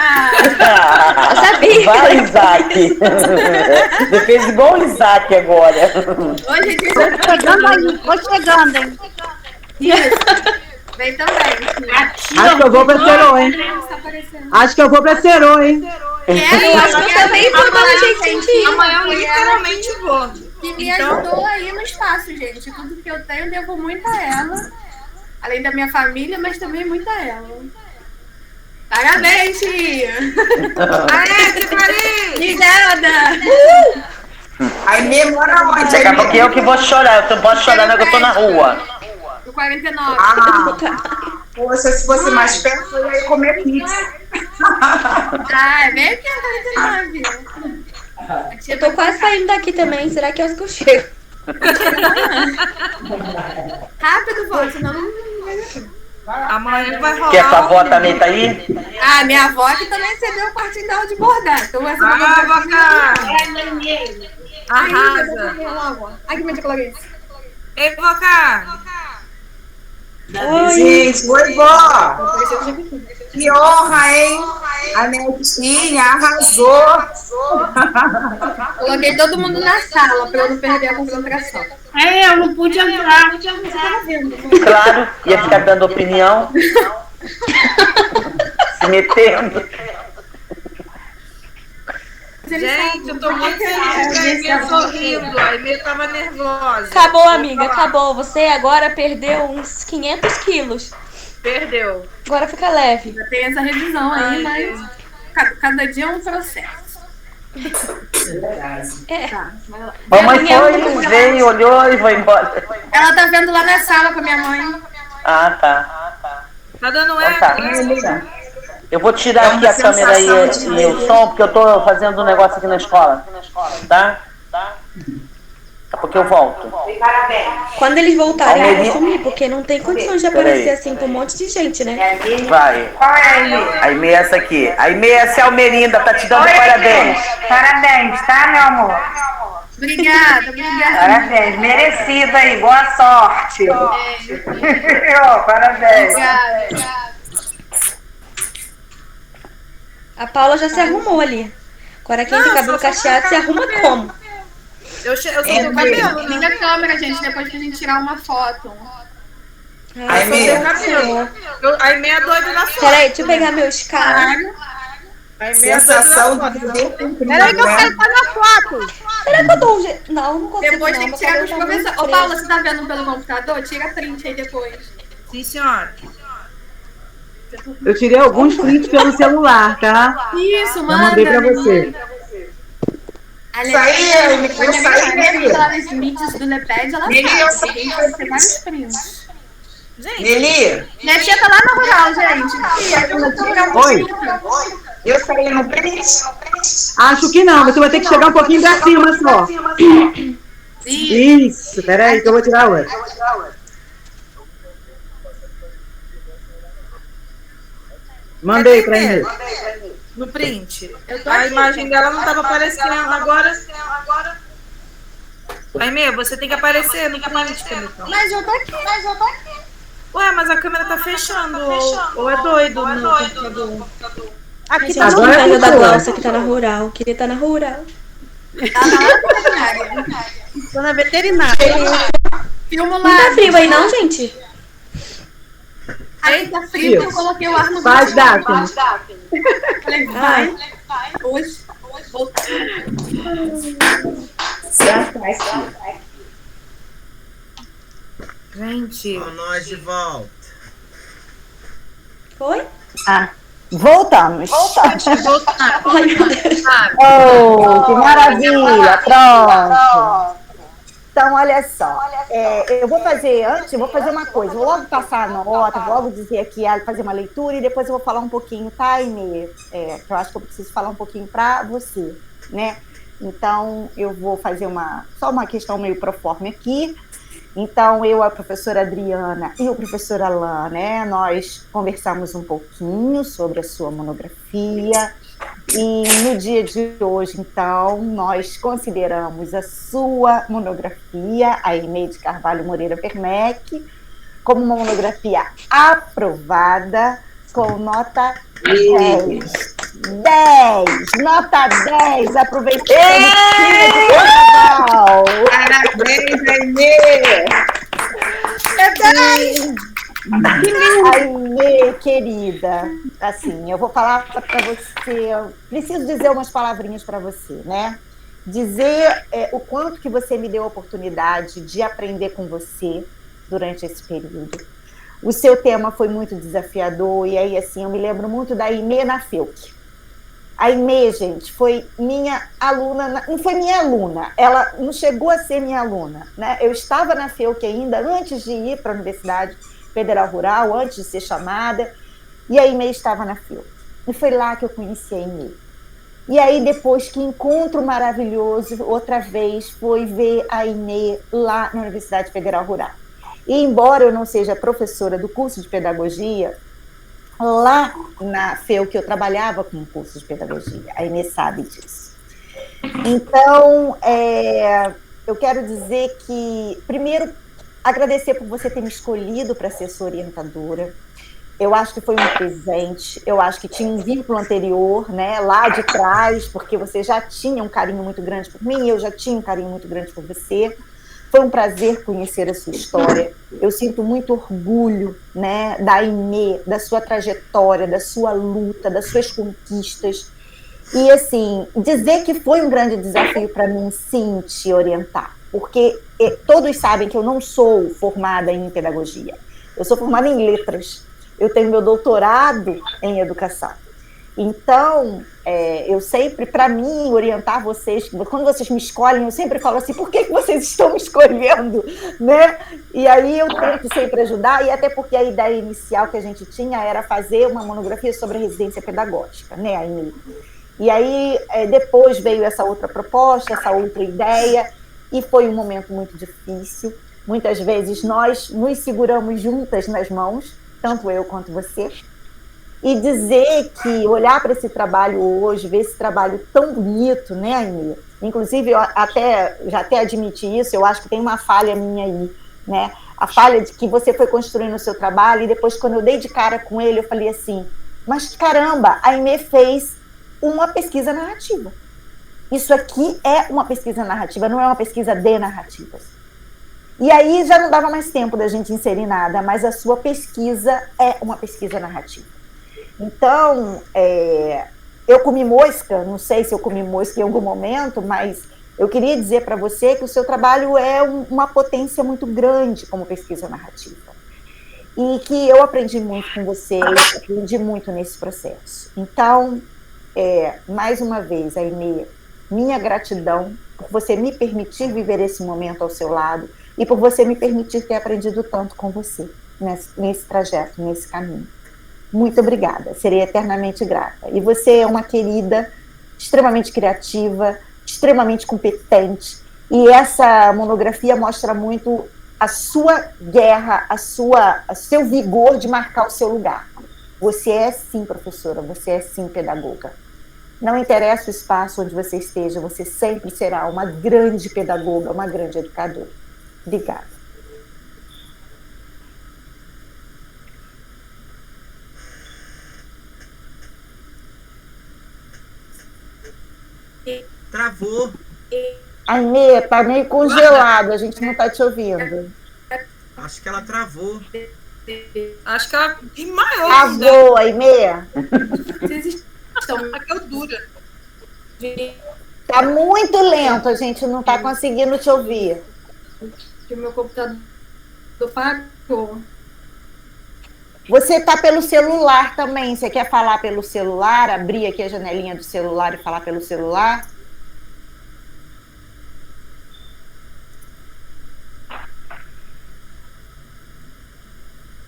sabia. Vai, Isaac. Você fez igual o Isaac agora. Hoje a gente Tô chegando aí, tô chegando, hein? vem também. Acho que eu vou pra Serô, hein? Tá aparecendo. Acho que eu vou pra Serô, hein? Eu acho que eu também vou dar um jeitinho de ir. amanhã eu literalmente vou. Que me ajudou aí no espaço, gente. Tudo que eu tenho, eu devo muito a ela. Além da minha família, mas também muito a ela. Parabéns, tia! Aê, que Maria! Obrigada! Aimee mora onde? Daqui a pouquinho eu que vou chorar. Eu não posso chorar, não, que eu tô na rua. Do 49. Poxa, se fosse mais perto, eu ia comer pizza. É bem aqui a 49. Eu tô quase saindo daqui também. Será que é que eu chego? Rápido, vó, senão não vai dar. Amanhã vai rolar. Que a sua avó também tá aí? Ah, minha avó que também cedeu o quartinho dela de bordar. Então essa Vacá! Arrasa! Ai, que medo, Clarice. Ei, Vacá! Gente, oi, vó! Que honra, hein? A netinha arrasou. Coloquei todo mundo na sala pra eu não perder a concentração. Eu não pude entrar. Você tava vendo? Claro, ia ficar dando opinião. Se metendo. Gente, eu tô muito feliz que a Aimee sorrindo. A Aimee tava nervosa. Acabou, amiga. Acabou. Você agora perdeu uns 500 quilos. Perdeu. Agora fica leve. Já tem essa revisão aí, mas cada dia é um processo. Mamãe foi, veio, olhou e foi embora. Ela tá vendo lá na sala com a minha mãe. Ah, tá. Tá dando Então eco? tá. Eu vou tirar aqui a câmera e o som, porque eu tô fazendo um negócio aqui na escola. Tá? Daqui a pouco eu volto. Quando eles voltarem, eu Almerinha. vou sumir, porque não tem condições de aparecer assim com um monte de gente, né? Vai. Qual é a Aimee? A Aimee é essa aqui. A Aimee essa é a Almerinda, tá te dando parabéns. Parabéns, tá, meu amor? Obrigada, obrigada. Parabéns, merecido aí, boa sorte. Parabéns. Obrigada. A Paula já se arrumou ali. Agora quem tem cabelo cacheado se arruma como? Eu sou do cabelo, né? Liga a câmera, gente, depois que a gente tirar uma foto. A Aimee é doida da foto. Peraí, deixa eu pegar meus carros. Sensação de viver cumprido. Peraí que eu quero estar na foto. Será que eu dou um jeito? Não consigo. Depois tem que tirar com os professores. Ô, Paula, você tá vendo pelo computador? Tira print aí depois. Sim, senhora. Eu tirei alguns prints pelo celular, tá? Isso, manda. Eu mandei pra você. Isso aí, Nelly. As mídias do Leped, ela faz. Tem vários prints. Nelly. Minha tia tá lá na rural, gente. Oi. Eu saí no print? Acho que não, você vai ter que chegar um pouquinho pra cima só. Isso, peraí que eu vou tirar outra. Mandei pra ele. No print. A imagem dela não estava aparecendo agora. Aimee, você tem que aparecer no print, então. Mas eu tô aqui. Ué, mas a câmera tá fechando. Ou é doido no computador. Aqui tá no velho da Glaucia que tá na rural. Queria estar na rural. Tá na veterinária. Tô na veterinária. Filma lá. Não tá frio aí não, gente? Aí tá frio, eu coloquei o ar no Faz, Daphne. Falei, vai. Hoje. Gente. Com nós de volta. Foi? Voltamos. Ai, meu Deus. Oh, que maravilha! Pronto. Então, olha só. Eu vou fazer uma coisa. Vou logo passar a nota, vou logo dizer aqui, fazer uma leitura e depois eu vou falar um pouquinho, tá, Aimee? Eu acho que eu preciso falar um pouquinho para você, né? Então, eu vou fazer só uma questão meio pro forma aqui. Então, eu, a professora Adriana e o professor Alain, né, nós conversamos um pouquinho sobre a sua monografia e no dia de hoje, então, nós consideramos a sua monografia, a Aimee de Carvalho Moreira Werneck, como uma monografia aprovada com nota 10. 10! Nota 10! Aproveitando o carnaval! Parabéns, Aimee! É 10! Aimee, querida, assim, eu vou falar para você, eu preciso dizer umas palavrinhas para você, né? Dizer o quanto que você me deu a oportunidade de aprender com você durante esse período. O seu tema foi muito desafiador, e aí, assim, eu me lembro muito da Aimee na FEUC. A Aimee, gente, foi minha aluna, não foi minha aluna, ela não chegou a ser minha aluna, né? Eu estava na FEUC ainda, antes de ir para a Universidade Federal Rural, antes de ser chamada, e a Aimee estava na FEUC. E foi lá que eu conheci a Aimee. E aí, depois, que encontro maravilhoso, outra vez, foi ver a Aimee lá na Universidade Federal Rural. E embora eu não seja professora do curso de pedagogia, lá na FEUC eu trabalhava com um curso de pedagogia, a Aimee sabe disso. Então, eu quero dizer que, primeiro, agradecer por você ter me escolhido para ser sua orientadora. Eu acho que foi um presente, eu acho que tinha um vínculo anterior, né, lá de trás, porque você já tinha um carinho muito grande por mim, eu já tinha um carinho muito grande por você. Foi um prazer conhecer a sua história. Eu sinto muito orgulho, né, da Aimee, da sua trajetória, da sua luta, das suas conquistas. E, assim, dizer que foi um grande desafio para mim, sim, te orientar. Porque todos sabem que eu não sou formada em pedagogia. Eu sou formada em letras. Eu tenho meu doutorado em educação. Então, eu sempre, para mim, orientar vocês, quando vocês me escolhem, eu sempre falo assim, por que vocês estão me escolhendo, né? E aí eu tento sempre ajudar, e até porque a ideia inicial que a gente tinha era fazer uma monografia sobre a residência pedagógica, né, Aimee? E aí, depois veio essa outra proposta, essa outra ideia, e foi um momento muito difícil. Muitas vezes nós nos seguramos juntas nas mãos, tanto eu quanto você, e dizer que olhar para esse trabalho hoje, ver esse trabalho tão bonito, né, Aimee? Inclusive, eu já até admiti isso, eu acho que tem uma falha minha aí, né? A falha de que você foi construindo o seu trabalho, e depois, quando eu dei de cara com ele, eu falei assim, mas caramba, a Aimee fez uma pesquisa narrativa. Isso aqui é uma pesquisa narrativa, não é uma pesquisa de narrativas. E aí já não dava mais tempo da gente inserir nada, mas a sua pesquisa é uma pesquisa narrativa. Então, eu comi mosca, não sei se eu comi mosca em algum momento, mas eu queria dizer para você que o seu trabalho é uma potência muito grande como pesquisa narrativa. E que eu aprendi muito com você, eu aprendi muito nesse processo. Então, mais uma vez, Aimee, minha gratidão por você me permitir viver esse momento ao seu lado e por você me permitir ter aprendido tanto com você nesse trajeto, nesse caminho. Muito obrigada, serei eternamente grata. E você é uma querida, extremamente criativa, extremamente competente, e essa monografia mostra muito a sua guerra, o seu vigor de marcar o seu lugar. Você é sim professora, você é sim pedagoga. Não interessa o espaço onde você esteja, você sempre será uma grande pedagoga, uma grande educadora. Obrigada. Travou. Aimee, tá meio congelado, a gente não tá te ouvindo. Acho que ela travou. Acho que ela desmaiou. Travou, Aimee. Vocês estão naquela dura. Tá muito lento, a gente não tá conseguindo te ouvir. Que o meu computador parou. Você tá pelo celular também, você quer falar pelo celular, abrir aqui a janelinha do celular e falar pelo celular?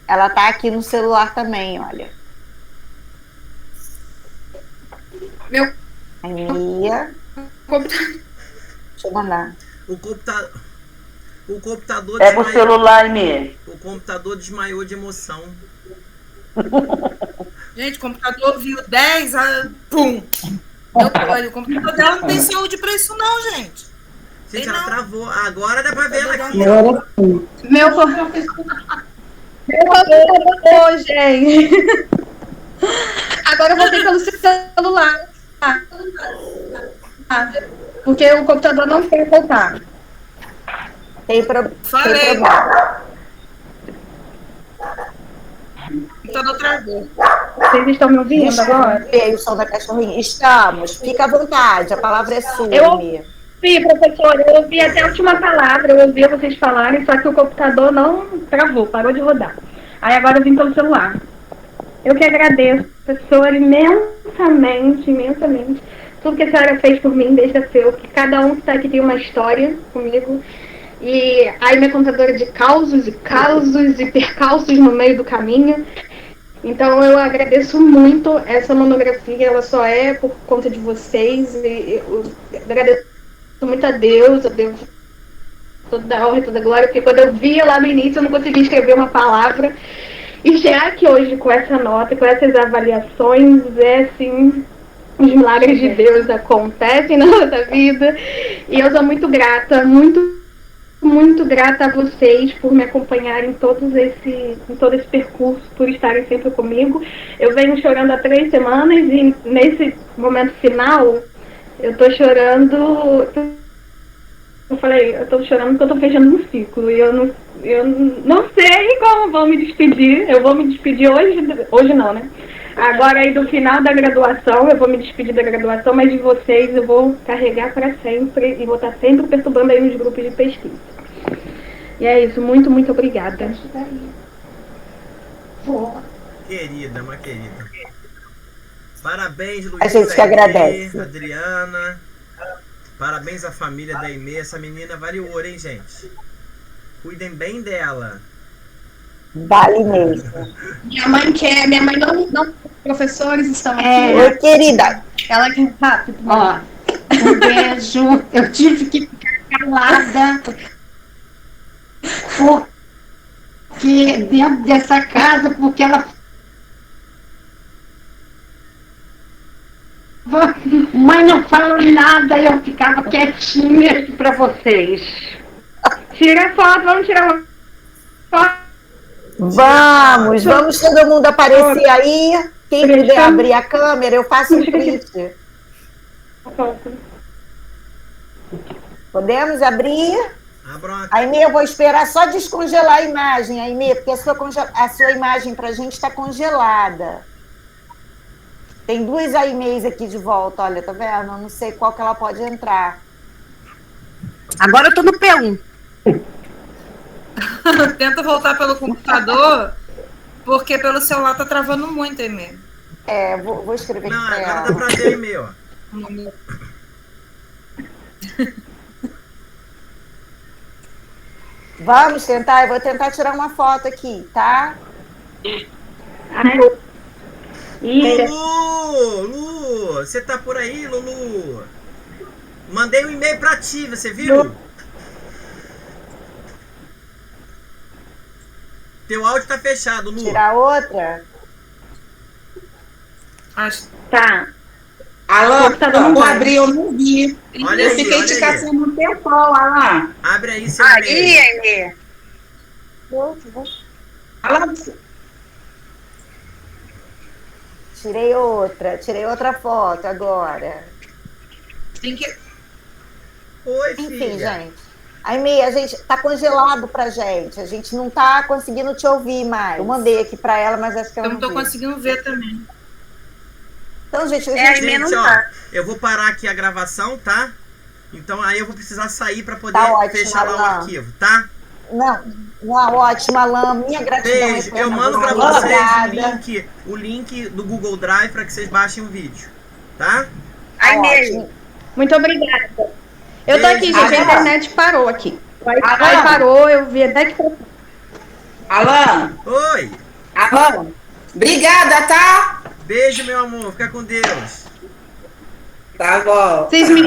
Ela tá aqui no celular também, olha. Meu Mia. computador. Deixa eu mandar. O computador Pega o celular, Aimee. O computador desmaiou de emoção. Gente, o computador viu 10, pum! Olha, o computador dela não tem saúde pra isso não, gente. Gente, ela travou. Agora dá pra ver ela aqui. Meu computador, gente. Agora eu vou ter pelo celular. Porque o computador não quer voltar. Tem problema. O computador travou. Vocês estão me ouvindo agora? O som da cachorrinha. Estamos. Fica à vontade. A palavra é sua, Mia. Sim, professora, eu ouvi até a última palavra, eu ouvi vocês falarem, só que o computador não travou, parou de rodar. Aí agora eu vim pelo celular. Eu que agradeço, professora, imensamente, tudo que a senhora fez por mim desde a seu, que cada um que está aqui tem uma história comigo. E aí minha contadora de causos e percalços no meio do caminho. Então eu agradeço muito essa monografia, ela só é por conta de vocês. E eu agradeço muito a Deus toda a honra, toda a glória, porque quando eu via lá no início eu não conseguia escrever uma palavra. E já que hoje com essa nota, com essas avaliações, assim, os milagres de Deus acontecem na nossa vida. E eu sou muito grata, muito grata a vocês por me acompanharem em todo esse percurso, por estarem sempre comigo. Eu venho chorando há 3 semanas e nesse momento final eu tô chorando. Eu falei, eu tô chorando porque eu tô fechando um ciclo e eu não sei como vou me despedir. Eu vou me despedir hoje não, né? Agora aí do final da graduação, eu vou me despedir da graduação, mas de vocês eu vou carregar para sempre e vou estar sempre perturbando aí os grupos de pesquisa. E é isso, muito obrigada. Querida, uma querida. Parabéns, Luísa. A gente que agradece. Adriana. Parabéns à família da Aimee. Essa menina vale ouro, hein, gente? Cuidem bem dela. Vale mesmo. Minha mãe não, professores estão aqui. Oi, querida. Ela quer rápido. Ó, um beijo. Eu tive que ficar calada. Porque dentro dessa casa, porque ela... Mãe não falou nada, eu ficava quietinha aqui pra vocês. Tira foto, vamos tirar uma foto. Vamos todo mundo aparecer aí. Quem puder abrir a câmera, eu faço um print. Podemos abrir? Abra. Aimee, eu vou esperar só descongelar a imagem, Aimee, porque a sua imagem pra gente está congelada. Tem 2 Aimees aqui de volta, olha, tá vendo? Eu não sei qual que ela pode entrar. Agora eu tô no P1. Tenta voltar pelo computador, porque pelo celular tá travando muito, Aimee. Vou escrever aqui Não, pra agora ela. dá pra ter Aimee, ó. Vamos tentar, eu vou tentar tirar uma foto aqui, tá? Lulu, você tá por aí, Lulu? Mandei um e-mail pra ti, você viu? Teu áudio tá fechado, Lulu. Tirar outra? Tá. Alan, vou abrir, eu não vi. Olha Eu aí, fiquei olha te aí. caçando um tempão, Alan. Abre aí seu e-mail. Aimee. Alan, Tirei outra foto agora. Tem que... Oi, Enfim, filha. gente. Aimee, a gente tá congelado pra gente. A gente não tá conseguindo te ouvir mais. Eu mandei aqui pra ela, mas acho que ela Eu não tô conseguindo ver também. Então, gente, Gente, ó, eu vou parar aqui a gravação, tá? Então aí eu vou precisar sair pra poder Tá ótimo, fechar lá o Alan. arquivo, tá? Não, ótimo, Alan. Minha gratidão. Beijo. eterna Eu mando por pra você. vocês o link do Google Drive pra que vocês baixem o vídeo, tá? Aimee, muito obrigada. Eu tô aqui, Beijo. gente. A internet parou aqui. Aí Alan. parou, eu vi até que... Alan. Oi. Alan. Obrigada, tá? Beijo, meu amor. Fica com Deus. Tá bom. Vocês me